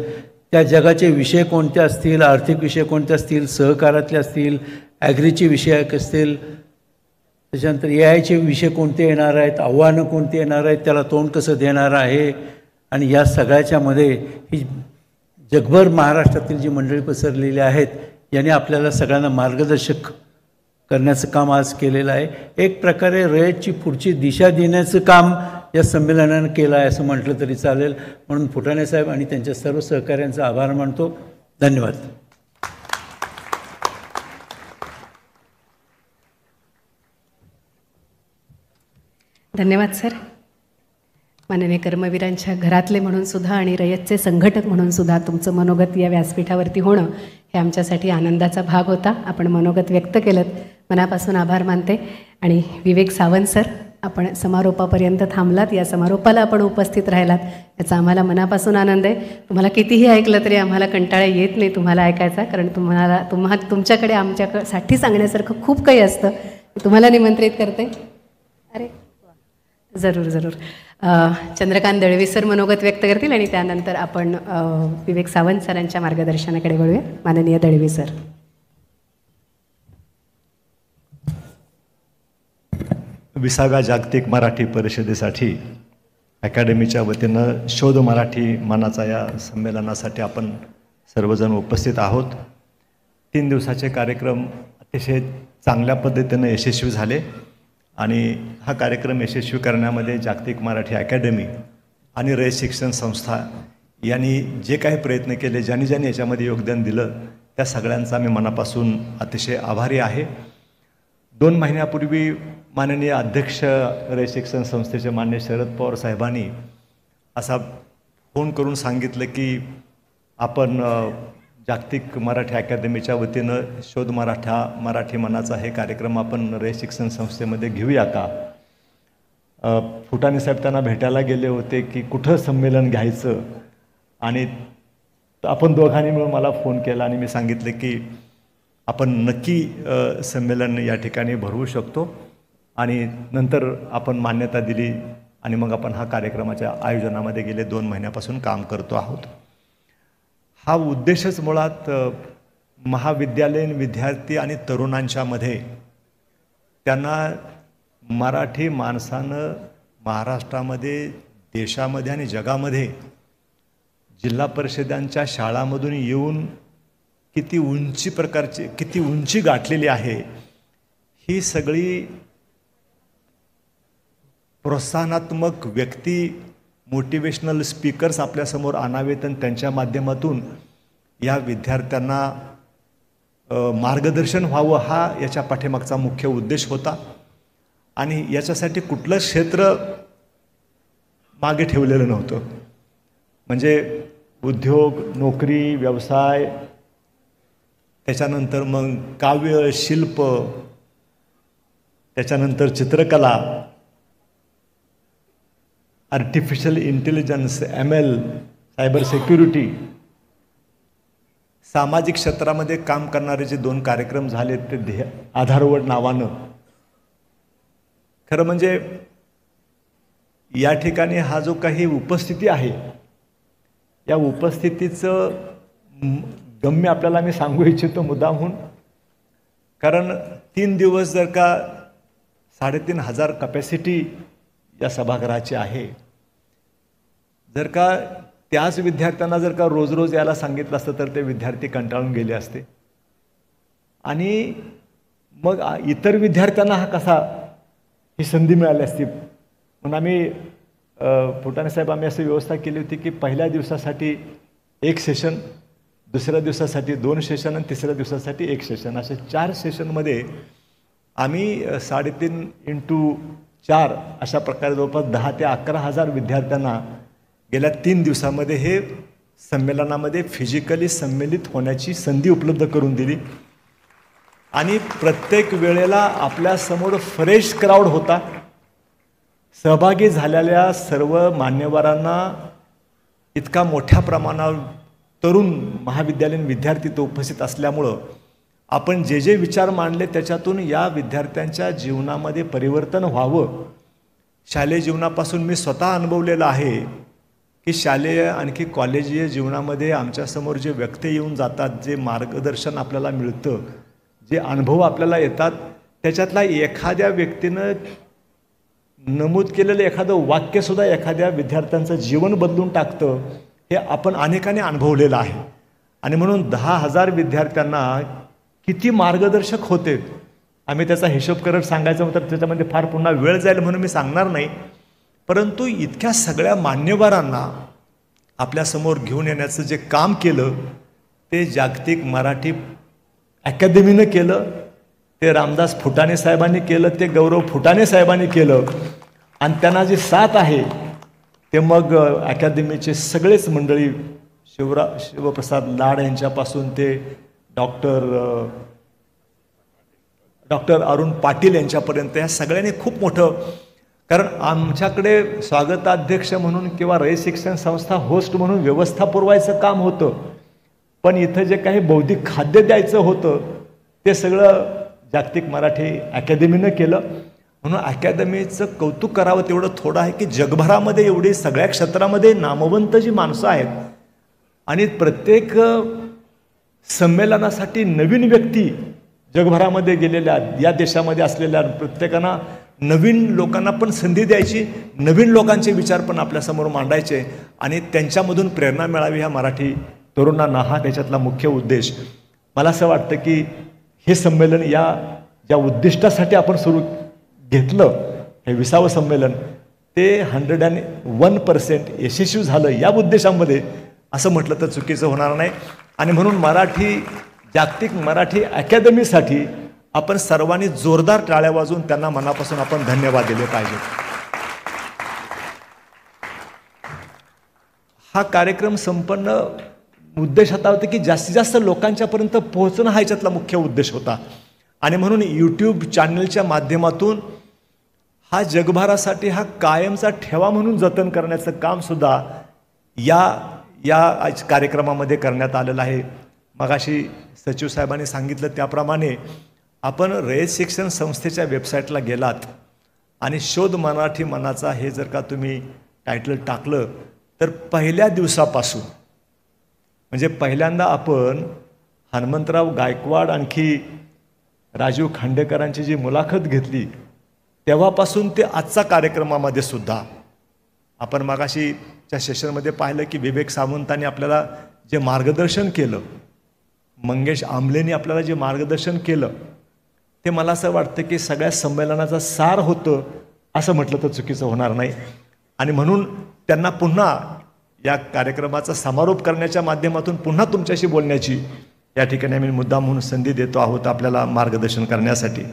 त्या जगाचे विषय कोणते असतील, आर्थिक विषय कोणते असतील, सहकारातले असतील, ॲग्रीचे विषय असतील, त्याच्यानंतर AIचे विषय कोणते येणार आहेत, आव्हानं कोणते येणार आहेत, त्याला तोंड कसं देणार आहे, आणि या सगळ्याच्यामध्ये ही जगभर महाराष्ट्रातील जी मंडळी पसरलेली आहेत यांनी आपल्याला सगळ्यांना मार्गदर्शक करण्याचं काम आज केलेलं आहे. एक प्रकारे रयतची पुढची दिशा देण्याचं काम या संमेलनानं केलं आहे असं म्हटलं तरी चालेल. म्हणून फुटाणे साहेब आणि त्यांच्या सर्व सहकाऱ्यांचा आभार मानतो. धन्यवाद. धन्यवाद सर. माननीय कर्मवीरांच्या घरातले म्हणून सुद्धा आणि रयतचे संघटक म्हणून सुद्धा तुमचं मनोगत या व्यासपीठावरती होणं हे आमच्यासाठी आनंदाचा भाग होता. आपण मनोगत व्यक्त केलं, मनापासून आभार मानते. आणि विवेक सावंत सर, आपण समारोपापर्यंत थांबलात, या समारोपाला आपण उपस्थित राहिलात, याचा आम्हाला मनापासून आनंद आहे. तुम्हाला कितीही ऐकलं तरी आम्हाला कंटाळा येत नाही तुम्हाला ऐकायचा, कारण तुमच्याकडे आमच्यासाठी सांगण्यासारखं खूप काही असतं. तुम्हाला निमंत्रित करते. अरे जरूर जरूर. चंद्रकांत दळवी सर मनोगत व्यक्त करतील आणि त्यानंतर आपण विवेक सावंत सरांच्या मार्गदर्शनाकडे वळूया. माननीय दळवी सर. विसाव्या जागतिक मराठी परिषदेसाठी अकॅडमीच्या वतीनं शोध मराठी मानाचा या संमेलनासाठी आपण सर्वजण उपस्थित आहोत. 3 दिवसाचे कार्यक्रम अतिशय चांगल्या पद्धतीनं यशस्वी झाले आणि हा कार्यक्रम यशस्वी करण्यामध्ये जागतिक मराठी अकॅडमी आणि रयत शिक्षण संस्था यांनी जे काही प्रयत्न केले, ज्यांनी ज्यांनी याच्यामध्ये योगदान दिलं, त्या सगळ्यांचा मी मनापासून अतिशय आभारी आहे. 2 महिन्यापूर्वी माननीय अध्यक्ष रयत शिक्षण संस्थेचे माननीय शरद पवार साहेबांनी असा फोन करून सांगितलं की आपण जागतिक मराठी अकॅडमीच्या वतीनं शोध मराठी मनाचा हे कार्यक्रम आपण रयत शिक्षण संस्थेमध्ये घेऊया का. फुटाणे साहेब त्यांना भेटायला गेले होते की कुठं संमेलन घ्यायचं, आणि आपण दोघांनी मिळून मला फोन केला आणि मी सांगितले की आपण नक्की संमेलन या ठिकाणी भरवू शकतो. आणि नंतर आपण मान्यता दिली आणि मग आपण हा कार्यक्रमाच्या आयोजनामध्ये गेले 2 महिन्यापासून काम करतो आहोत. हा उद्देशच मुळात महाविद्यालयीन विद्यार्थी आणि तरुणांच्यामध्ये त्यांना मराठी माणसानं महाराष्ट्रामध्ये, देशामध्ये आणि जगामध्ये जिल्हा परिषदांच्या शाळांमधून येऊन किती उंची गाठलेली आहे, ही सगळी प्रोत्साहनात्मक व्यक्ती, मोटिवेशनल स्पीकर्स आपल्यासमोर आणावेत आणि त्यांच्या माध्यमातून या विद्यार्थ्यांना मार्गदर्शन व्हावं, हा याच्या पाठीमागचा मुख्य उद्देश होता. आणि याच्यासाठी कुठलं क्षेत्र मागे ठेवलेलं नव्हतं. म्हणजे उद्योग, नोकरी, व्यवसाय, त्याच्यानंतर मग काव्य, शिल्प, त्याच्यानंतर चित्रकला, artificial intelligence, ML, cyber security, सामाजिक क्षेत्रामध्ये काम करणारे जे 2 कार्यक्रम झाले ते आधारवड नावानं. खरं म्हणजे या ठिकाणी हा जो काही उपस्थिती आहे, या उपस्थितीचं गम्य आपल्याला मी सांगू इच्छितो मुद्दामहून. कारण 3 दिवस जर का 3,500 कपॅसिटी या सभागृहाची आहे, जर का त्याच विद्यार्थ्यांना जर का रोज रोज यायला सांगितलं असतं तर ते विद्यार्थी कंटाळून गेले असते. आणि मग इतर विद्यार्थ्यांना हा कसा ही संधी मिळाली असती. म्हणून आम्ही फुटाणे साहेब आम्ही अशी व्यवस्था केली होती की पहिल्या दिवसासाठी 1 सेशन, दुसऱ्या दिवसासाठी 2 सेशन आणि तिसऱ्या दिवसासाठी 1 सेशन, असे 4 सेशनमध्ये आम्ही 3.5 × 4 अशा प्रकारे जवळपास 10,000 ते 11,000 विद्यार्थ्यांना गेल्या 3 दिवसामध्ये हे संमेलनामध्ये फिजिकली संमेलित होण्याची संधी उपलब्ध करून दिली. आणि प्रत्येक वेळेला आपल्यासमोर फ्रेश क्राऊड होता. सहभागी झालेल्या सर्व मान्यवरांना इतका मोठ्या प्रमाणावर तरुण महाविद्यालयीन विद्यार्थी तो उपस्थित असल्यामुळं आपण जे जे विचार मांडले त्याच्यातून या विद्यार्थ्यांच्या जीवनामध्ये परिवर्तन व्हावं. शालेय जीवनापासून मी स्वतः अनुभवलेलं आहे की शालेय आणखी कॉलेजीय जीवनामध्ये आमच्यासमोर जे व्यक्ती येऊन जातात, जे मार्गदर्शन आपल्याला मिळतं, जे अनुभव आपल्याला येतात, त्याच्यातला एखाद्या व्यक्तीनं नमूद केलेलं एखादं वाक्यसुद्धा एखाद्या विद्यार्थ्यांचं जीवन बदलून टाकतं, हे आपण अनेकांनी अनुभवलेलं आहे. आणि म्हणून 10,000 विद्यार्थ्यांना किती मार्गदर्शक होते, आम्ही त्याचा हिशोब करत सांगायचं तर त्याच्यामध्ये फार पुन्हा वेळ जाईल म्हणून मी सांगणार नाही. परंतु इतक्या सगळ्या मान्यवरांना आपल्यासमोर घेऊन येण्याचं जे काम केलं ते जागतिक मराठी अकॅदमीनं केलं, ते रामदास फुटाणे साहेबांनी केलं, ते गौरव फुटाणे साहेबांनी केलं. आणि त्यांना जी साथ आहे ते मग अकॅदमीचे सगळेच मंडळी, शिवप्रसाद लाड यांच्यापासून ते डॉक्टर अरुण पाटील यांच्यापर्यंत या सगळ्यांनी खूप मोठं, कारण आमच्याकडे स्वागताध्यक्ष म्हणून किंवा रयत शिक्षण संस्था होस्ट म्हणून व्यवस्था पुरवायचं काम होतं, पण इथं जे काही बौद्धिक खाद्य द्यायचं होतं ते सगळं जागतिक मराठी अकॅदमीनं केलं. म्हणून अकॅदमीचं कौतुक करावं तेवढं थोडं आहे की जगभरामध्ये एवढी सगळ्या क्षेत्रामध्ये नामवंत जी माणसं आहेत आणि प्रत्येक संमेलनासाठी नवीन व्यक्ती जगभरामध्ये गेलेल्या, या देशामध्ये असलेल्या प्रत्येकांना नवीन लोकांना पण संधी द्यायची, नवीन लोकांचे विचार पण आपल्यासमोर मांडायचे आणि त्यांच्यामधून प्रेरणा मिळावी ह्या मराठी तरुणांना, हा त्याच्यातला मुख्य उद्देश. मला असं वाटतं की हे संमेलन या ज्या उद्दिष्टासाठी आपण सुरू घेतलं, हे 20वं संमेलन, ते 101% यशस्वी झालं या उद्देशामध्ये, असं म्हटलं तर चुकीचं होणार नाही. आणि म्हणून जागतिक मराठी अकॅदमीसाठी आपण सर्वांनी जोरदार टाळ्या वाजवून त्यांना मनापासून आपण धन्यवाद दिले पाहिजे. हा कार्यक्रम संपन्न उद्देश होता की जास्तीत जास्त लोकांच्यापर्यंत पोहोचणं हा याच्यातला मुख्य उद्देश होता. आणि म्हणून यूट्यूब चॅनलच्या माध्यमातून हा जगभरासाठी हा कायमचा ठेवा म्हणून जतन करण्याचं कामसुद्धा या कार्यक्रमामध्ये करण्यात आलेलं आहे. मगाशी सचिव साहेबांनी सांगितलं त्याप्रमाणे आपण रयत शिक्षण संस्थेच्या वेबसाईटला गेलात आणि शोध मराठी मनाचा हे जर का तुम्ही टायटल टाकलं तर पहिल्या दिवसापासून, म्हणजे पहिल्यांदा आपण हनुमंतराव गायकवाड आणखी राजीव खांडेकरांची जी मुलाखत घेतली तेव्हापासून ते आजच्या कार्यक्रमामध्ये सुद्धा आपण मगाशीच्या सेशनमध्ये पाहिलं की विवेक सावंतांनी आपल्याला जे मार्गदर्शन केलं, मंगेश आंबलेंनी आपल्याला जे मार्गदर्शन केलं, ते मला असं वाटतं की सगळ्या संमेलनाचा सार होतं असं म्हटलं तर चुकीचं होणार नाही. आणि म्हणून त्यांना पुन्हा या कार्यक्रमाचा समारोप करण्याच्या माध्यमातून पुन्हा तुमच्याशी बोलण्याची या ठिकाणी आम्ही मुद्दाम म्हणून संधी देतो आहोत आपल्याला मार्गदर्शन करण्यासाठी.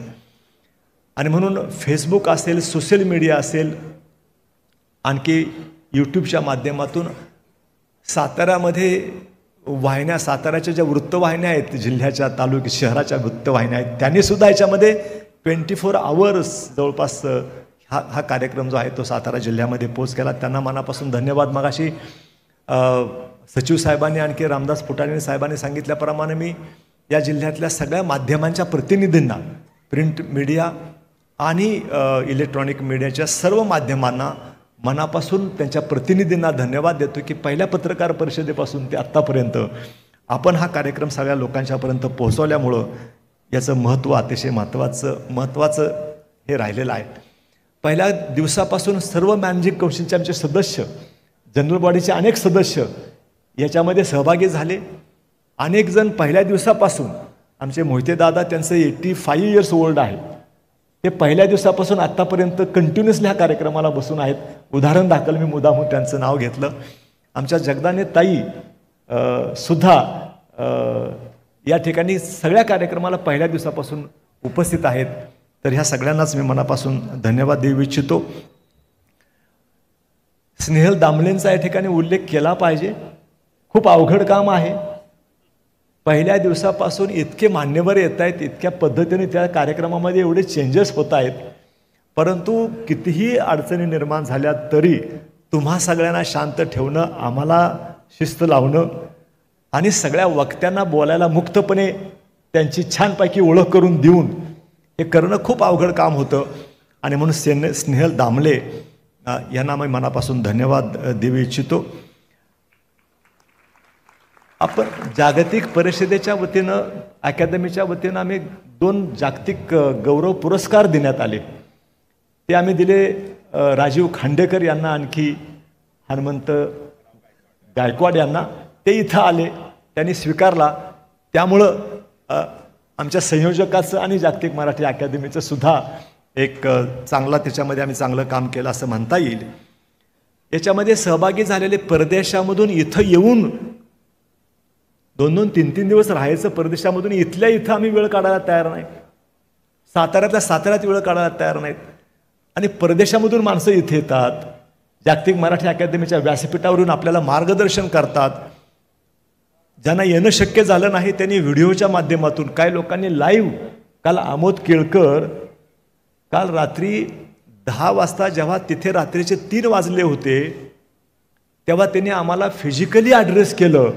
आणि म्हणून फेसबुक असेल, सोशल मीडिया असेल, आणखी यूट्यूबच्या माध्यमातून साताऱ्यामध्ये वाहिन्या, साताऱ्याच्या ज्या वृत्तवाहिन्या आहेत, जिल्ह्याच्या, शहराच्या वृत्तवाहिन्या आहेत, त्यांनीसुद्धा याच्यामध्ये 24 आवर्स जवळपास हा कार्यक्रम जो आहे तो सातारा जिल्ह्यामध्ये पोच केला. त्यांना मनापासून धन्यवाद. मगाशी सचिव साहेबांनी आणखी रामदास फुटाणे साहेबांनी सांगितल्याप्रमाणे मी या जिल्ह्यातल्या सगळ्या माध्यमांच्या प्रतिनिधींना, प्रिंट मीडिया आणि इलेक्ट्रॉनिक मीडियाच्या सर्व माध्यमांना मनापासून त्यांच्या प्रतिनिधींना धन्यवाद देतो की पहिल्या पत्रकार परिषदेपासून ते आत्तापर्यंत आपण हा कार्यक्रम सगळ्या लोकांच्यापर्यंत पोहोचवल्यामुळं याचं महत्त्व अतिशय महत्त्वाचं हे राहिलेलं आहे. पहिल्या दिवसापासून सर्व मॅनेजिंग कौन्सिलचे आमचे सदस्य, जनरल बॉडीचे अनेक सदस्य याच्यामध्ये सहभागी झाले. अनेक जण पहिल्या दिवसापासून, आमचे मोहिते दादा त्यांचं 85 इयर्स ओल्ड आहे, ते पहिल्या दिवसापासून आत्तापर्यंत कंटिन्युअसली ह्या कार्यक्रमाला बसून आहेत. उदाहरण दाखल मी मुद्दामहून त्यांचं नाव घेतलं. आमच्या जगदाने ताई सुद्धा या ठिकाणी सगळ्या कार्यक्रमाला पहिल्या दिवसापासून उपस्थित आहेत. तर ह्या सगळ्यांनाच मी मनापासून धन्यवाद देऊ इच्छितो. स्नेहल दामलेंचा या ठिकाणी उल्लेख केला पाहिजे. खूप अवघड काम आहे. पहिल्या दिवसापासून इतके मान्यवर येत आहेत, इतक्या पद्धतीने त्या कार्यक्रमामध्ये एवढे चेंजेस होत आहेत, परंतु कितीही अडचणी निर्माण झाल्या तरी तुम्हा सगळ्यांना शांत ठेवणं, आम्हाला शिस्त लावणं आणि सगळ्या वक्त्यांना बोलायला मुक्तपणे त्यांची छानपैकी ओळख करून देऊन हे करणं खूप अवघड काम होतं. आणि म्हणून स्नेहल दामले यांना मी मनापासून धन्यवाद देऊ इच्छितो. आपण जागतिक परिषदेच्या वतीनं, अकॅदमीच्या वतीनं आम्ही 2 जागतिक गौरव पुरस्कार देण्यात आले. ते आम्ही दिले राजीव खांडेकर यांना, आणखी हनुमंत गायकवाड यांना, ते इथं आले, त्यांनी स्वीकारला. त्यामुळं आमच्या संयोजकाचं आणि जागतिक मराठी अकादमीचं सुद्धा एक चांगला, त्याच्यामध्ये आम्ही चांगलं काम केलं असं म्हणता येईल. याच्यामध्ये सहभागी झालेले परदेशामधून इथं येऊन 2-2, 3-3 दिवस राहायचं परदेशामधून, इथल्या इथं आम्ही वेळ काढायला तयार नाही, साताऱ्यातल्या साताऱ्यात वेळ काढायला तयार नाहीत, आणि परदेशामधून माणसं इथे येतात, जागतिक मराठी अकादमीच्या व्यासपीठावरून आपल्याला मार्गदर्शन करतात. ज्यांना येणं शक्य झालं नाही त्यांनी व्हिडिओच्या माध्यमातून, काही लोकांनी लाईव्ह, काल आमोद केळकर काल रात्री 10 वाजता जेव्हा तिथे रात्रीचे 3 वाजले होते तेव्हा त्यांनी आम्हाला फिजिकली ॲड्रेस केलं.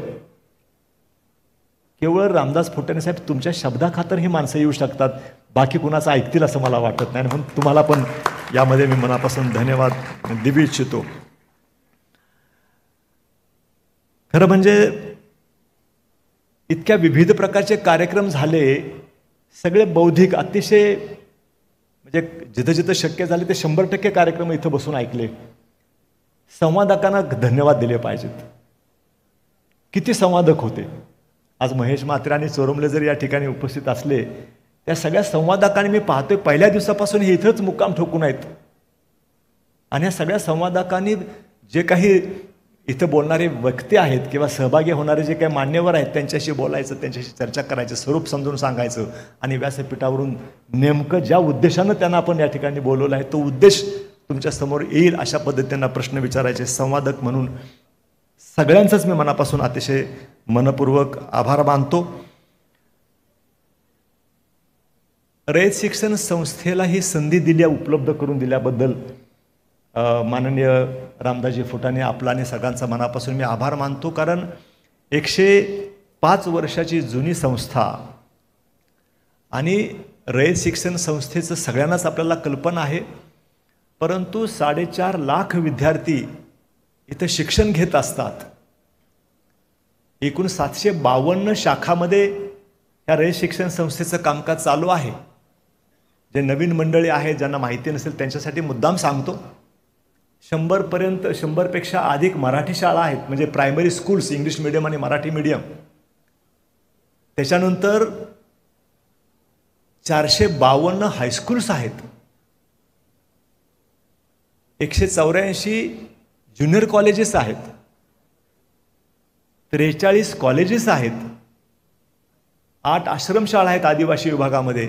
केवळ रामदास फुटाणे साहेब तुमच्या शब्दाखातर ही माणसं येऊ शकतात, बाकी कुणाचं ऐकतील असं मला वाटत नाही, म्हणून तुम्हाला पण यामध्ये मी मनापासून धन्यवाद देऊ इच्छितो. खरं म्हणजे इतक्या विविध प्रकारचे कार्यक्रम झाले, सगळे बौद्धिक, अतिशय म्हणजे जिथं जिथं शक्य झाले ते 100% कार्यक्रम इथं बसून ऐकले. संवादकांना धन्यवाद दिले पाहिजेत. किती संवादक होते. आज महेश म्हात्रे आणि चोरमले जर या ठिकाणी उपस्थित असले, त्या सगळ्या संवादकांनी मी पाहतोय पहिल्या दिवसापासून हे इथंच मुक्काम ठोकून आहेत, आणि या सगळ्या संवादकांनी जे काही इथं बोलणारे वक्ते आहेत किंवा सहभागी होणारे जे काही मान्यवर आहेत त्यांच्याशी बोलायचं, त्यांच्याशी चर्चा करायचं, स्वरूप समजून सांगायचं, आणि व्यासपीठावरून नेमकं ज्या उद्देशानं त्यांना आपण या ठिकाणी बोलवलं आहे तो उद्देश तुमच्यासमोर येईल अशा पद्धतीनं प्रश्न विचारायचे. संवादक म्हणून सगळ्यांचंच मी मनापासून अतिशय मनपूर्वक आभार मानतो. रयत शिक्षण संस्थेला ही संधी दिल्या, उपलब्ध करून दिल्याबद्दल माननीय रामदासजी फुटाणे आपला आणि सगळ्यांचा मनापासून मी आभार मानतो. कारण 105 वर्षाची जुनी संस्था, आणि रयत शिक्षण संस्थेचं सगळ्यांनाच आपल्याला कल्पना आहे, परंतु 4.5 लाख विद्यार्थी इथं शिक्षण घेत असतात. एकूण 752 शाखामध्ये या रयत शिक्षण संस्थेचं कामकाज चालू आहे. जे नवीन मंडळी आहेत, ज्यांना माहिती नसेल त्यांच्यासाठी मुद्दाम सांगतो, 100पेक्षा अधिक मराठी शाळा आहेत, म्हणजे प्रायमरी स्कूल्स, इंग्लिश मिडियम आणि मराठी मिडियम. त्याच्यानंतर 452 हायस्कूल्स आहेत, 184 ज्युनियर कॉलेजेस आहेत, 43 कॉलेजेस आहेत, 8 आश्रमशाळा आहेत आदिवासी विभागामध्ये,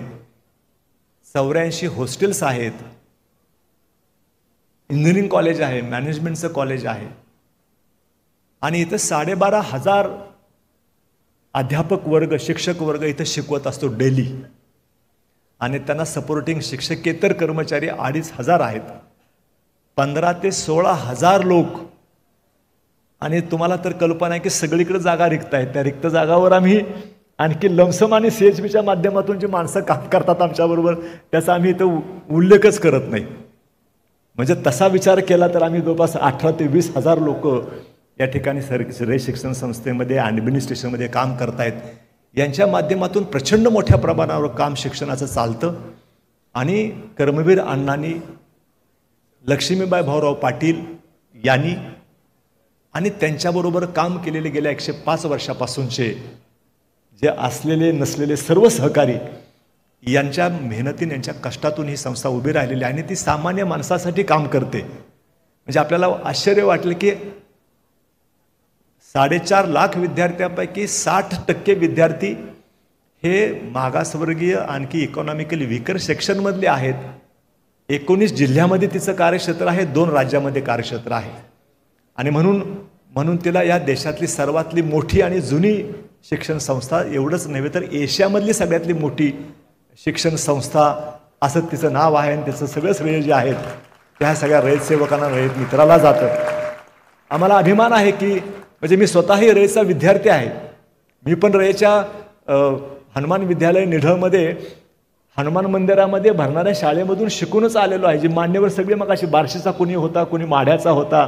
84 हॉस्टेल्स आहेत, इंजिनिअरिंग कॉलेज आहे, मॅनेजमेंटचं कॉलेज आहे, आणि इथं 12,500 अध्यापक वर्ग, शिक्षक वर्ग इथं शिकवत असतो डेली, आणि त्यांना सपोर्टिंग शिक्षकेतर कर्मचारी 2,500 आहेत. 15 ते 16,000 लोक, आणि तुम्हाला तर कल्पना आहे की सगळीकडे जागा रिक्त आहेत. त्या रिक्त जागावर आम्ही आणखी लमसम आणि CHPच्या माध्यमातून जी माणसं काम करतात आमच्याबरोबर त्याचा आम्ही इथं उल्लेखच करत नाही. म्हणजे तसा विचार केला तर आम्ही जवळपास 18 ते 20,000 लोक या ठिकाणी रयत शिक्षण संस्थेमध्ये ॲडमिनिस्ट्रेशनमध्ये काम करतायत. यांच्या माध्यमातून प्रचंड मोठ्या प्रमाणावर काम शिक्षणाचं चालतं, आणि कर्मवीर अण्णांनी, लक्ष्मीबाई भाऊराव पाटील यांनी आणि त्यांच्याबरोबर काम केलेले गेल्या 105 वर्षापासूनचे जे असलेले नसलेले सर्व सहकारी यांच्या मेहनतीने, यांच्या कष्टातून ही संस्था उभी राहिलेली आहे, आणि ती सामान्य माणसासाठी काम करते. म्हणजे आपल्याला आश्चर्य वाटलं की 4.5 लाख विद्यार्थ्यांपैकी 60% विद्यार्थी हे मागासवर्गीय, आणखी इकॉनॉमिकली वीकर सेक्शनमधले आहेत. 19 जिल्ह्यामध्ये तिचं कार्यक्षेत्र आहे, 2 राज्यामध्ये कार्यक्षेत्र आहे, आणि म्हणून तिला या देशातली सर्वातली मोठी आणि जुनी शिक्षण संस्था, एवढंच नव्हे तर एशियामधली सगळ्यातली मोठी शिक्षण संस्था असं तिचं नाव आहे, आणि त्याचं सगळं श्रेय जे आहेत त्या सगळ्या रयत सेवकांना, रयत मित्राला जातं. आम्हाला अभिमान आहे की म्हणजे मी स्वतःही रयतचा विद्यार्थी आहे. मी पण रयतच्या हनुमान विद्यालय निढळमध्ये हनुमान मंदिरामध्ये भरणाऱ्या शाळेमधून शिकूनच आलेलो आहे. जी मान्यवर सगळे मग अशी बार्शीचा कुणी होता, कुणी माढ्याचा होता,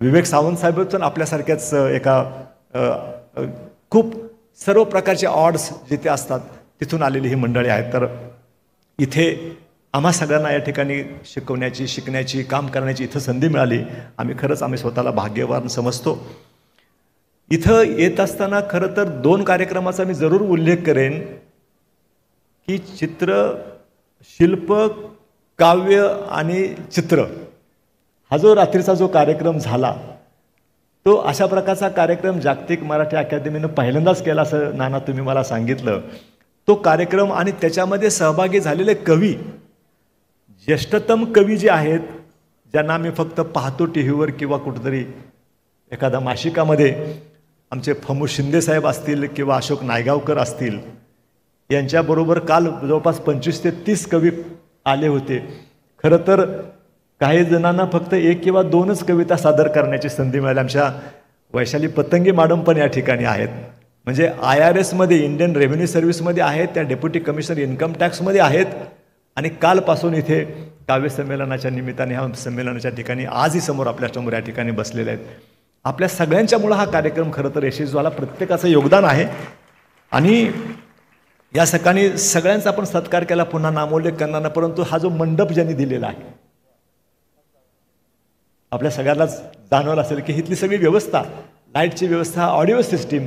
विवेक सावंत साहेब पण आपल्यासारख्याच एका खूप सर्व प्रकारचे ऑर्ड्स जिथे असतात तिथून आलेली ही मंडळी आहेत. तर इथे आम्हा सगळ्यांना या ठिकाणी शिकवण्याची, शिकण्याची, काम करण्याची इथं संधी मिळाली. आम्ही स्वतःला भाग्यवान समजतो. इथं येत असताना खरं तर 2 कार्यक्रमाचा मी जरूर उल्लेख करेन की चित्र, शिल्प, काव्य आणि चित्र हा जो रात्रीचा जो कार्यक्रम झाला तो अशा प्रकारचा कार्यक्रम जागतिक मराठी अकादमीनं पहिल्यांदाच केला असं नाना तुम्ही मला सांगितलं. तो कार्यक्रम आणि त्याच्यामध्ये सहभागी झालेले कवी, ज्येष्ठतम कवी जे आहेत, ज्यांना आम्ही फक्त पाहतो टी व्हीवर किंवा कुठंतरी एखाद्या मासिकामध्ये, आमचे फमू शिंदेसाहेब असतील किंवा अशोक नायगावकर असतील, यांच्याबरोबर काल जवळपास 25 ते 30 कवी आले होते. खरं तर काही जणांना फक्त 1 किंवा 2च कविता सादर करण्याची संधी मिळाली. आमच्या वैशाली पतंगे मॅडम पण या ठिकाणी आहेत, म्हणजे IRSमध्ये, इंडियन रेव्हेन्यू सर्व्हिसमध्ये आहेत, त्या डेप्युटी कमिशनर इन्कम टॅक्समध्ये आहेत आणि कालपासून इथे काव्य संमेलनाच्या निमित्ताने ह्या संमेलनाच्या ठिकाणी आजही समोर आपल्यासमोर या ठिकाणी बसलेले आहेत. आपल्या सगळ्यांच्यामुळं हा कार्यक्रम खरं तर यशस्वी झाला. प्रत्येकाचं योगदान आहे आणि या सकाळी सगळ्यांचा आपण सत्कार केला, पुन्हा नामोल्लेख करणार नाही, परंतु हा जो मंडप ज्यांनी दिलेला आहे, आपल्या सगळ्यांनाच जाणवलं असेल की इथली सगळी व्यवस्था, लाईटची व्यवस्था, ऑडिओ सिस्टीम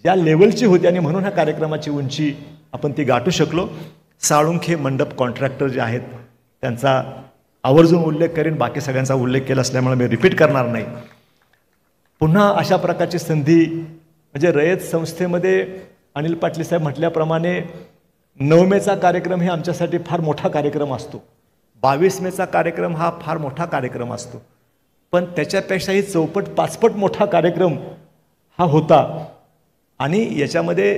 ज्या लेवलची होती आणि म्हणून ह्या कार्यक्रमाची उंची आपण ती गाठू शकलो. साळुंखे मंडप कॉन्ट्रॅक्टर जे आहेत त्यांचा आवर्जून उल्लेख करेन, बाकी सगळ्यांचा उल्लेख केला असल्यामुळे मी रिपीट करणार नाही. पुन्हा अशा प्रकारची संधी म्हणजे रयत संस्थेमध्ये अनिल पाटील साहेब म्हटल्याप्रमाणे 9 मेचा कार्यक्रम हे आमच्यासाठी फार मोठा कार्यक्रम असतो, 22 मेचा कार्यक्रम हा फार मोठा कार्यक्रम असतो, पण त्याच्यापेक्षाही 4-5पट मोठा कार्यक्रम हा होता. आणि याच्यामध्ये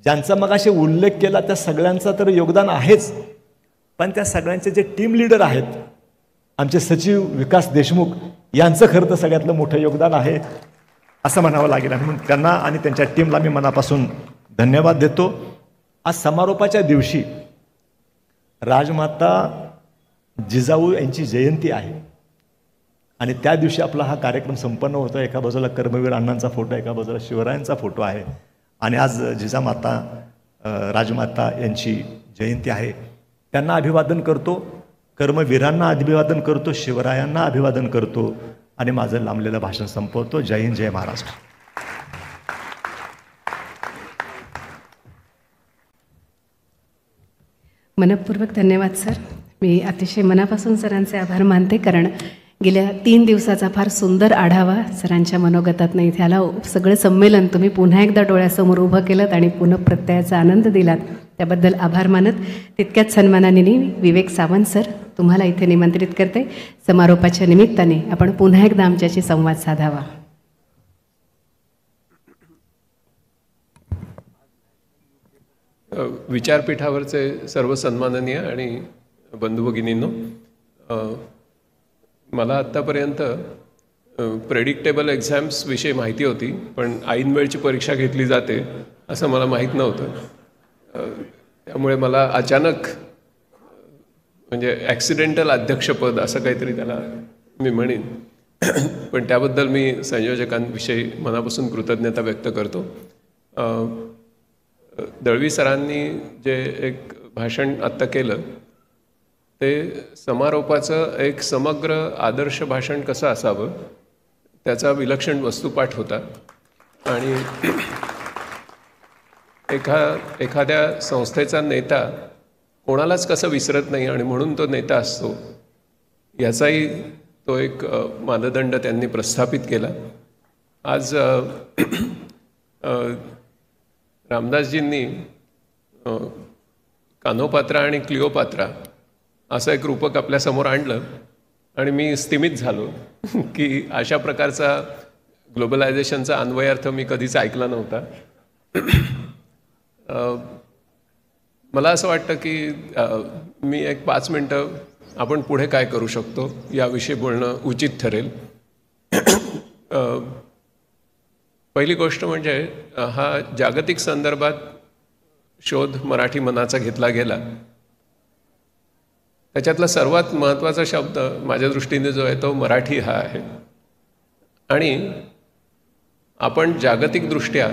ज्यांचा मगाशी उल्लेख केला त्या सगळ्यांचा तर योगदान आहेच, पण त्या सगळ्यांचे जे टीम लीडर आहेत, आमचे सचिव विकास देशमुख, यांचं खरं तर सगळ्यातलं मोठं योगदान आहे असं म्हणावं लागेल. आणि म्हणून त्यांना आणि त्यांच्या टीमला मी मनापासून धन्यवाद देतो. आज समारोपाच्या दिवशी राजमाता जिजाऊ यांची जयंती आहे आणि त्या दिवशी आपला हा कार्यक्रम संपन्न होतो. एका बाजूला कर्मवीर अण्णांचा फोटो, एका बाजूला शिवरायांचा फोटो आहे आणि आज जिजामाता, राजमाता यांची जयंती आहे. त्यांना अभिवादन करतो, कर्मवीरांना अभिवादन करतो, शिवरायांना अभिवादन करतो आणि माझं लांबलेलं भाषण संपवतो. जय हिंद, जय महाराष्ट्र. मनपूर्वक धन्यवाद सर. मी अतिशय मनापासून सरांचे आभार मानते, कारण गेल्या 3 दिवसाचा फार सुंदर आढावा सरांच्या मनोगतातनं इथे आला. सगळं संमेलन तुम्ही पुन्हा एकदा डोळ्यासमोर उभं केलं आणि पुनःप्रत्ययाचा आनंद दिलात, त्याबद्दल आभार मानत तितक्याच सन्मानाने विवेक सावंत सर तुम्हाला इथे निमंत्रित करते. समारोपाच्या निमित्ताने आपण पुन्हा एकदा आमच्याशी संवाद साधावा. विचारपीठावरचे सर्व सन्माननीय आणि बंधू भगिनींनो, मला आत्तापर्यंत प्रेडिक्टेबल एक्झाम्स विषयी माहिती होती, पण ऐन वेळची परीक्षा घेतली जाते असं मला माहीत नव्हतं. त्यामुळे मला अचानक म्हणजे ॲक्सिडेंटल अध्यक्षपद असं काहीतरी त्याला मी म्हणेन, पण त्याबद्दल मी संयोजकांविषयी मनापासून कृतज्ञता व्यक्त करतो. दळवी सरांनी जे एक भाषण आत्ता केलं ते समारोपाचं एक समग्र आदर्श भाषण कसं असावं त्याचा विलक्षण वस्तुपाठ होता. आणि एखाद्या संस्थेचा नेता कोणालाच कसं विसरत नाही आणि म्हणून तो नेता असतो याचाही तो एक मानदंड त्यांनी प्रस्थापित केला. आज रामदासजींनी कान्होपात्रा आणि क्लिओपात्रा असं एक रूपक आपल्यासमोर आणलं आणि मी स्तिमित झालो की अशा प्रकारचा ग्लोबलायझेशनचा अन्वयार्थ मी कधीच ऐकला नव्हता. मला असं वाटतं की मी एक 5 मिनटं आपण पुढे काय करू शकतो याविषयी बोलणं उचित ठरेल. पहिली गोष्ट म्हणजे हा जागतिक संदर्भात शोध मराठी मनाचा घेतला गेला, त्याच्यातला सर्वात महत्त्वाचा शब्द माझ्या दृष्टीने जो आहे तो मराठी हा आहे. आणि आपण जागतिकदृष्ट्या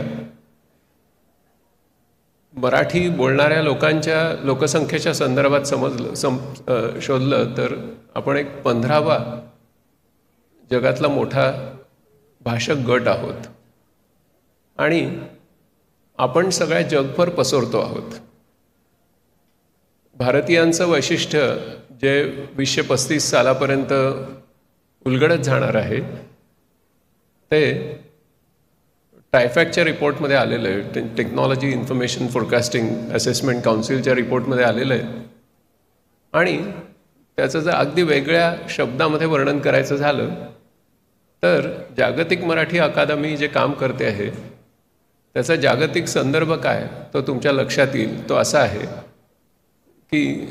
मराठी बोलणाऱ्या लोकांच्या लोकसंख्येच्या संदर्भात शोधलं तर आपण एक 15वा जगातला मोठा भाषक गट आहोत आणि आपण सगळ्या जगभर पसरतो आहोत. भारतीयांचं वैशिष्ट्य जे 2035 सालापर्यंत उलगडत जाणार आहे ते टायफॅकच्या रिपोर्टमध्ये आलेलं आहे. टेक्नॉलॉजी इन्फॉर्मेशन फोरकास्टिंग असेसमेंट काउन्सिलच्या रिपोर्टमध्ये आलेलं आहे. आणि त्याचं जर अगदी वेगळ्या शब्दामध्ये वर्णन करायचं झालं तर जागतिक मराठी अकादमी जे काम करते आहे त्याचा जागतिक संदर्भ काय तो तुमच्या लक्षात येईल. तो असा आहे की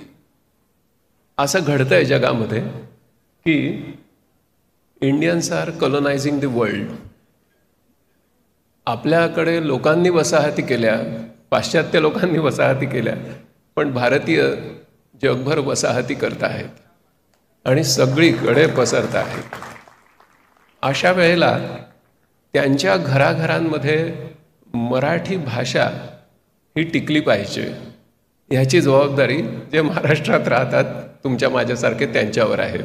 असं घडतं आहे जगामध्ये की इंडियन्स आर कॉलोनायझिंग द वर्ल्ड. आपल्याकडे लोकांनी वसाहती केल्या, पाश्चात्य लोकांनी वसाहती केल्या, पण भारतीय जगभर वसाहती करत आहेत आणि सगळीकडे पसरत आहेत. अशा वेळेला त्यांच्या घराघरांमध्ये मराठी भाषा ही टिकली पाहिजे ह्याची जबाबदारी जे महाराष्ट्रात राहतात तुमच्या माझ्यासारखे त्यांच्यावर आहे.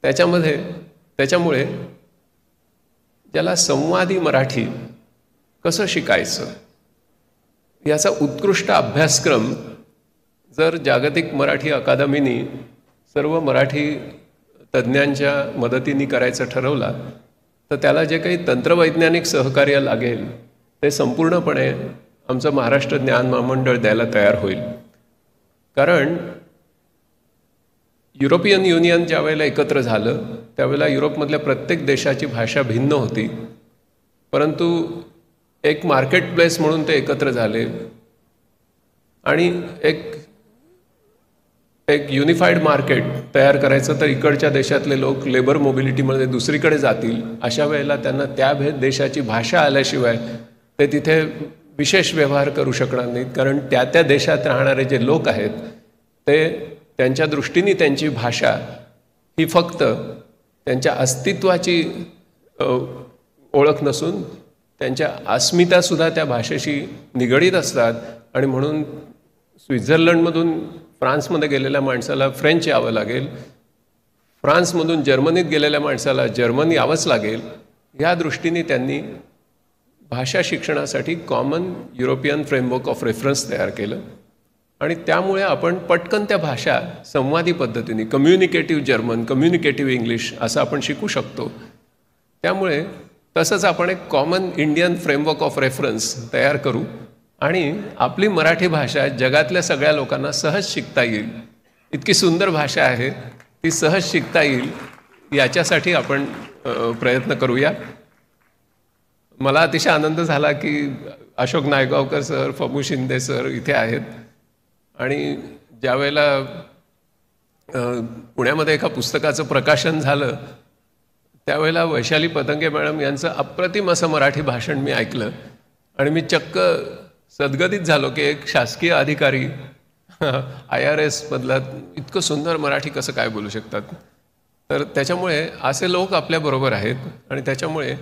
त्याच्यामुळे ज्याला संवादी मराठी कसं शिकायचं याचा उत्कृष्ट अभ्यासक्रम जर जागतिक मराठी अकादमीनी सर्व मराठी तज्ज्ञांच्या मदतीने करायचं ठरवला तर त्याला जे काही तंत्रवैज्ञानिक सहकार्य लागेल ते संपूर्णपणे आमचं महाराष्ट्र ज्ञान महामंडळ द्यायला तयार होईल. कारण युरोपियन युनियन ज्या वेळेला एकत्र झालं त्यावेळेला युरोपमधल्या प्रत्येक देशाची भाषा भिन्न होती, परंतु एक मार्केट प्लेस म्हणून ते एकत्र झाले आणि एक युनिफाईड मार्केट तयार करायचं तर इकडच्या देशातले लोक लेबर मोबिलिटीमध्ये दुसरीकडे जातील. अशा वेळेला त्यांना त्या देशाची भाषा आल्याशिवाय ते तिथे विशेष व्यवहार करू शकणार नाहीत. कारण त्या देशात राहणारे जे लोक आहेत ते त्यांच्या दृष्टीने त्यांची भाषा ही फक्त त्यांच्या अस्तित्वाची ओळख नसून त्यांच्या अस्मितासुद्धा त्या भाषेशी निगडीत असतात. आणि म्हणून स्वित्झर्लंडमधून फ्रान्समध्ये गेलेल्या माणसाला फ्रेंच यावं लागेल, फ्रान्समधून जर्मनीत गेलेल्या माणसाला जर्मन यावंच लागेल. या दृष्टीने त्यांनी भाषा शिक्षणासाठी common European framework of reference तयार केलं आणि त्यामुळे आपण पटकन त्या भाषा संवादी पद्धतीने कम्युनिकेटिव्ह जर्मन, कम्युनिकेटिव्ह इंग्लिश असं आपण शिकू शकतो. त्यामुळे तसंच आपण एक common Indian framework of reference तयार करू आणि आपली मराठी भाषा जगातल्या सगळ्या लोकांना सहज शिकता येईल. इतकी सुंदर भाषा आहे, ती सहज शिकता येईल याच्यासाठी आपण प्रयत्न करूया. मला अतिशय आनंद झाला की अशोक नायगावकर सर, फबू शिंदे सर इथे आहेत आणि ज्या वेळेला पुण्यामध्ये एका पुस्तकाचं प्रकाशन झालं त्यावेळेला वैशाली पतंगे मॅडम यांचं अप्रतिम असं मराठी भाषण मी ऐकलं आणि मी चक्क सद्गदित झालो की एक शासकीय अधिकारी IRS मधला इतकं सुंदर मराठी कसं काय बोलू शकतात. तर त्याच्यामुळे असे लोक आपल्याबरोबर आहेत आणि त्याच्यामुळे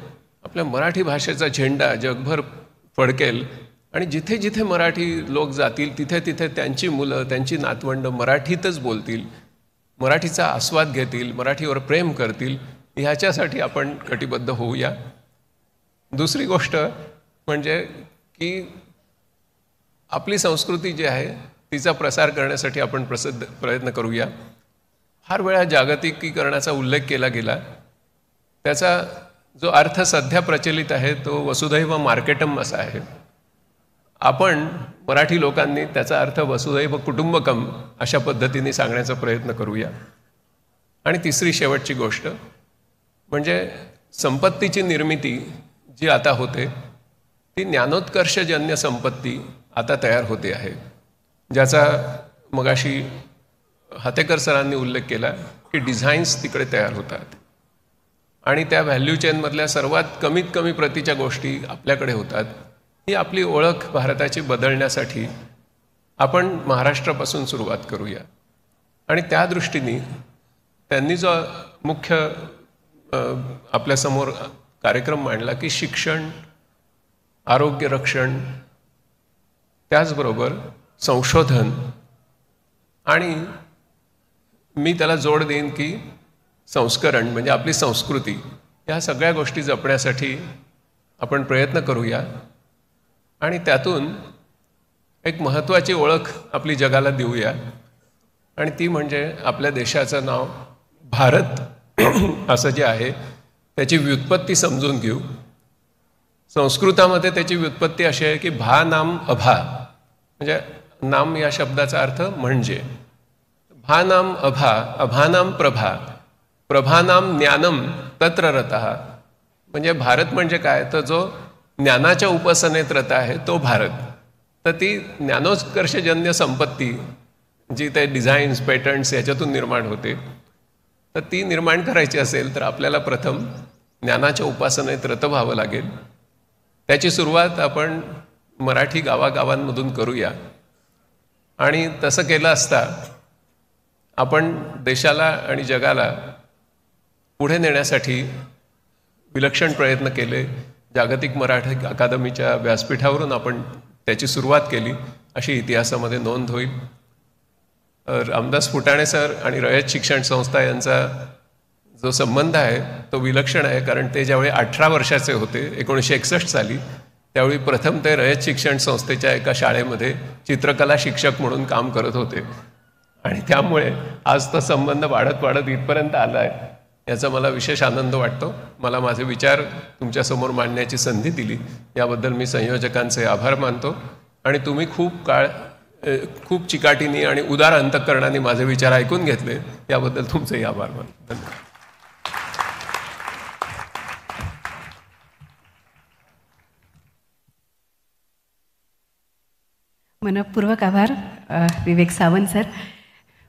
आपल्या मराठी भाषेचा झेंडा जगभर फडकेल आणि जिथे जिथे मराठी लोक जातील तिथे तिथे त्यांची मुलं, त्यांची नातवंडं मराठीतच बोलतील, मराठीचा आस्वाद घेतील, मराठीवर प्रेम करतील. ह्याच्यासाठी आपण कटिबद्ध होऊया. दुसरी गोष्ट म्हणजे की आपली संस्कृती जी आहे तिचा प्रसार करण्यासाठी आपण प्रयत्न करूया. फार वेळा जागतिकीकरणाचा उल्लेख केला गेला. त्याचा जो अर्थ सध्या प्रचलित आहे तो वसुधैव मार्केटम असा आहे. आपण मराठी लोकांनी त्याचा अर्थ वसुधैव कुटुंबकम अशा पद्धतीने सांगण्याचा प्रयत्न करूया. आणि तिसरी शेवटची गोष्ट म्हणजे संपत्तीची निर्मिती जी आता होते ती ज्ञानोत्कर्षजन्य संपत्ती आता तयार होते आहे, ज्याचा मगाशी हातेकर सरांनी उल्लेख केला की डिझाईन्स तिकडे तयार होतात आणि त्या व्हॅल्यू चेनमधल्या सर्वात कमीत कमी प्रतीच्या गोष्टी आपल्याकडे होतात. ही आपली ओळख भारताची बदलण्यासाठी आपण महाराष्ट्रापासून सुरुवात करूया. आणि त्या दृष्टीने त्यांनी जो मुख्य आपल्यासमोर कार्यक्रम मांडला की शिक्षण, आरोग्य रक्षण त्याचबरोबर संशोधन आणि मी त्याला जोड देईन की संस्करण म्हणजे आपली संस्कृती, या सगळ्या गोष्टी जपण्यासाठी आपण प्रयत्न करूया आणि त्यातून एक महत्त्वाची ओळख आपली जगाला देऊया आणि ती म्हणजे आपल्या देशाचं नाव भारत असं जे आहे त्याची व्युत्पत्ती समजून घेऊ. संस्कृतामध्ये त्याची व्युत्पत्ती अशी आहे की भा नाम अभा, म्हणजे नाम या शब्दाचा अर्थ म्हणजे, भा नाम अभा, अभानाम प्रभा, प्रभानाम ज्ञानम तत्र रतः, म्हणजे भारत म्हणजे काय, तर जो ज्ञानाच्या उपासनेत रत आहे तो भारत. तर ती ज्ञानोत्कर्षजन्य संपत्ती जी ते डिझाईन्स पॅटर्न्स याच्यातून निर्माण होते, तर ती निर्माण करायची असेल तर आपल्याला प्रथम ज्ञानाच्या उपासनेत रत व्हावं लागेल. त्याची सुरुवात आपण मराठी गावागावांमधून करूया आणि तसं केलं असता आपण देशाला आणि जगाला पुढे नेण्यासाठी विलक्षण प्रयत्न केले. जागतिक मराठी अकादमीच्या व्यासपीठावरून आपण त्याची सुरुवात केली अशी इतिहासामध्ये नोंद होईल. रामदास फुटाणे सर आणि रयत शिक्षण संस्था यांचा जो संबंध आहे तो विलक्षण आहे, कारण ते ज्यावेळी 18 वर्षाचे होते 1961 साली, त्यावेळी प्रथम ते रयत शिक्षण संस्थेच्या एका शाळेमध्ये चित्रकला शिक्षक म्हणून काम करत होते आणि त्यामुळे आज तो संबंध वाढत वाढत इथपर्यंत आला आहे, याचा मला विशेष आनंद वाटतो. मला माझे विचार तुमच्यासमोर मांडण्याची संधी दिली याबद्दल मी संयोजकांचे आभार मानतो आणि तुम्ही खूप चिकाटीने आणि उदार अंतःकरणाने माझे विचार ऐकून घेतले याबद्दल तुमचेही आभार मानतो. धन्यवाद. मनपूर्वक आभार विवेक सावंत सर.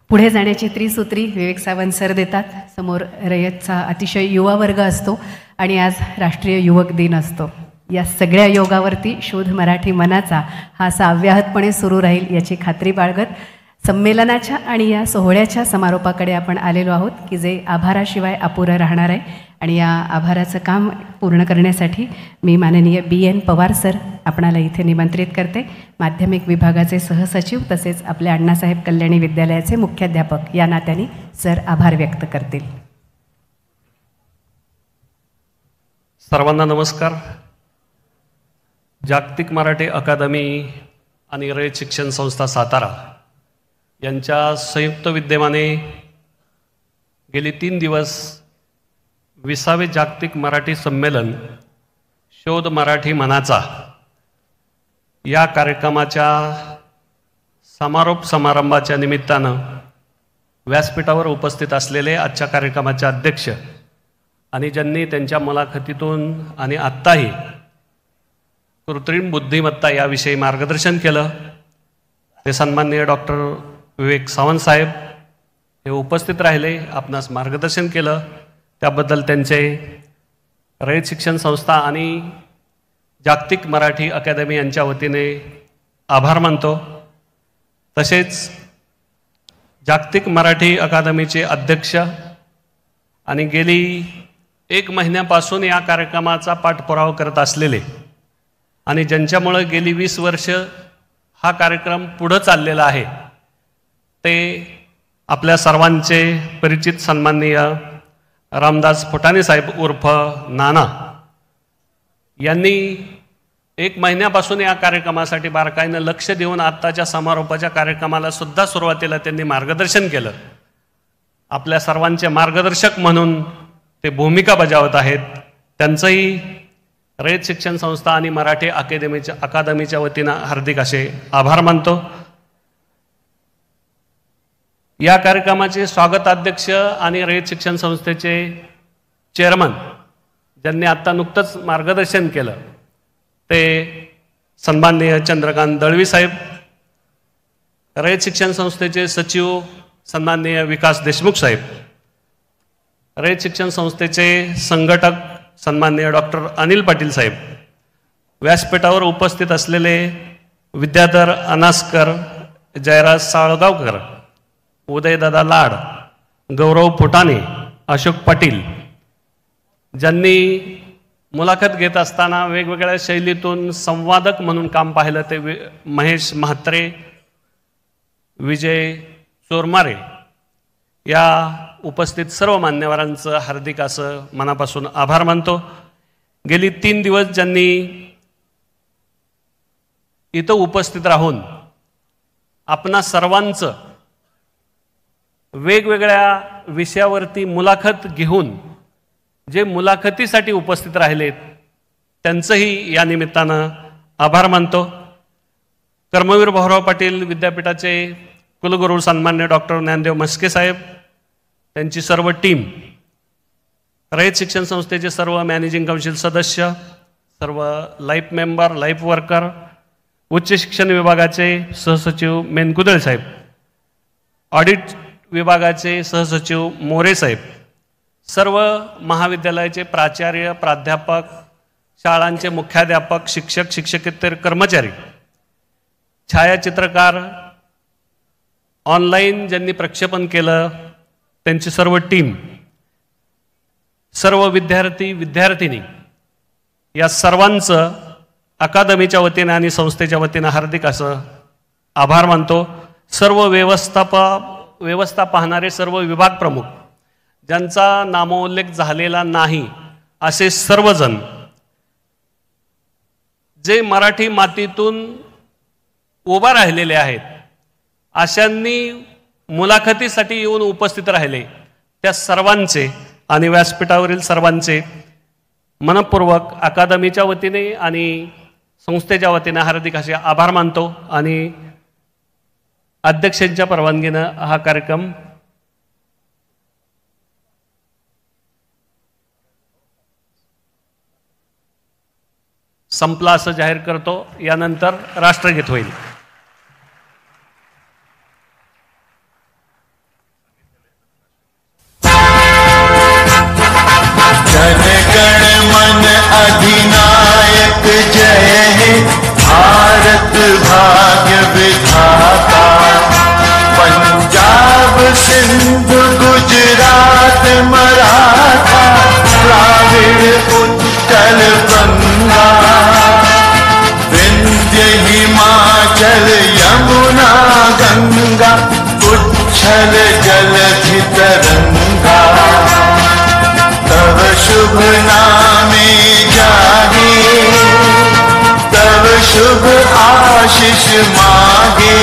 पुढे जाण्याची त्रिसूत्री विवेक सावंत सर देतात. समोर रयतचा अतिशय युवा वर्ग असतो आणि आज राष्ट्रीय युवक दिन असतो. या सगळ्या योगावरती शोध मराठी मनाचा हा असा अव्याहतपणे सुरू राहील याची खात्री बाळगत संमेलनाच्या आणि या सोहळ्याच्या समारोपाकडे आपण आलेलो आहोत की जे आभाराशिवाय अपुरं राहणार आहे. आणि या आभाराचं काम पूर्ण करण्यासाठी मी माननीय BN पवार सर आपणाला इथे निमंत्रित करते. माध्यमिक विभागाचे सहसचिव तसेच आपल्या अण्णासाहेब कल्याणी विद्यालयाचे मुख्याध्यापक या नात्याने सर आभार व्यक्त करतील. सर्वांना नमस्कार. जागतिक मराठी अकादमी आणि रयत शिक्षण संस्था सातारा यांच्या संयुक्त विद्यमाने गेली 3 दिवस 20वे जागतिक मराठी संमेलन शोध मराठी मनाचा या कार्यक्रमाच्या समारोप समारंभाच्या निमित्तानं व्यासपीठावर उपस्थित असलेले आजच्या कार्यक्रमाचे अध्यक्ष आणि ज्यांनी त्यांच्या मुलाखतीतून आणि आत्ताही कृत्रिम बुद्धिमत्ता याविषयी मार्गदर्शन केलं ते सन्माननीय डॉक्टर विवेक सावंत साहेब हे उपस्थित राहिले, आपणास मार्गदर्शन केलं, त्याबद्दल त्यांचे रयत शिक्षण संस्था आणि जागतिक मराठी अकादमी यांच्या वतीने आभार मानतो. तसेच जागतिक मराठी अकादमीचे अध्यक्ष आणि गेली 1 महिन्यापासून या कार्यक्रमाचा पाठपुरावा करत असलेले आणि ज्यांच्यामुळे गेली 20 वर्ष हा कार्यक्रम पुढं चाललेला आहे ते आपल्या सर्वांचे परिचित सन्माननीय रामदास फुटाणे साहेब उर्फ नाना यांनी 1 महिन्यापासून या कार्यक्रमासाठी बारकाईनं लक्ष देऊन आत्ताच्या समारोपाच्या कार्यक्रमाला सुद्धा सुरुवातीला त्यांनी मार्गदर्शन केलं. आपल्या सर्वांचे मार्गदर्शक म्हणून ते भूमिका बजावत आहेत. त्यांचंही रयत शिक्षण संस्था आणि मराठी अकादमीच्या वतीनं हार्दिक असे आभार मानतो. या कार्यक्रमाचे स्वागताध्यक्ष आणि रयत शिक्षण संस्थेचे चेअरमन ज्यांनी आत्ता नुकतंच मार्गदर्शन केलं ते सन्माननीय चंद्रकांत दळवी साहेब, रयत शिक्षण संस्थेचे सचिव सन्माननीय विकास देशमुख साहेब, रयत शिक्षण संस्थेचे संघटक सन्माननीय डॉक्टर अनिल पाटील साहेब, व्यासपीठावर उपस्थित असलेले विद्याधर अनासकर, जयराज साळगावकर, उदयदादा लाड, गौरव फुटाणे, अशोक पाटील ज्यांनी मुलाखत घेत असताना वेगवेगळ्या शैलीतून संवादक म्हणून काम पाहिलं ते महेश म्हात्रे, विजय चोरमारे या उपस्थित सर्व मान्यवरांचं हार्दिक असं मनापासून आभार मानतो. गेली 3 दिवस ज्यांनी इथं उपस्थित राहून आपणा सर्वांचं वेगवेगळ्या विषयावरती मुलाखत घेऊन जे मुलाखतीसाठी उपस्थित राहिलेत त्यांचंही या निमित्तानं आभार मानतो. कर्मवीर भाऊराव पाटील विद्यापीठाचे कुलगुरू सन्मान्य डॉक्टर ज्ञानदेव म्हस्के साहेब, त्यांची सर्व टीम, रयत शिक्षण संस्थेचे सर्व मॅनेजिंग काउन्सिल सदस्य, सर्व लाईफ मेंबर, लाईफ वर्कर, उच्च शिक्षण विभागाचे सहसचिव मेनकुदळ साहेब, ऑडिट विभागाचे सहसचिव मोरे साहेब, सर्व महाविद्यालयाचे प्राचार्य, प्राध्यापक, शाळांचे मुख्याध्यापक, शिक्षक, शिक्षकेतर कर्मचारी, छायाचित्रकार, ऑनलाईन ज्यांनी प्रक्षेपण केलं त्यांची सर्व टीम, सर्व विद्यार्थी विद्यार्थिनी या सर्वांचं अकादमीच्या वतीने आणि संस्थेच्या वतीने हार्दिक असं आभार मानतो. सर्व व्यवस्था पाहणारे सर्व विभाग प्रमुख ज्यांचा नामोल्लेख झालेला नाही असे सर्वजण जे मराठी मातीतून उभा राहिलेले आहेत, अशांनी मुलाखतीसाठी येऊन उपस्थित राहिले त्या सर्वांचे आणि व्यासपीठावरील सर्वांचे मनपूर्वक अकादमीच्या वतीने आणि संस्थेच्या वतीने हार्दिक असे आभार मानतो. आणि अध्यक्षांच्या परवानगीनं हा कार्यक्रम संपला असं जाहीर करतो. यानंतर राष्ट्रगीत होईल. जनगण मन अधिनायक जय हे भारत भाग्य विधाता, पंजाब सिंध गुजरात मराठा द्राविड़ उत्कल बंगा, विंध्य हिमाचल यमुना गंगा उच्छल जलधि तरंगा, तव शुभ नामे जागे, तव शुभ आशीष मागे।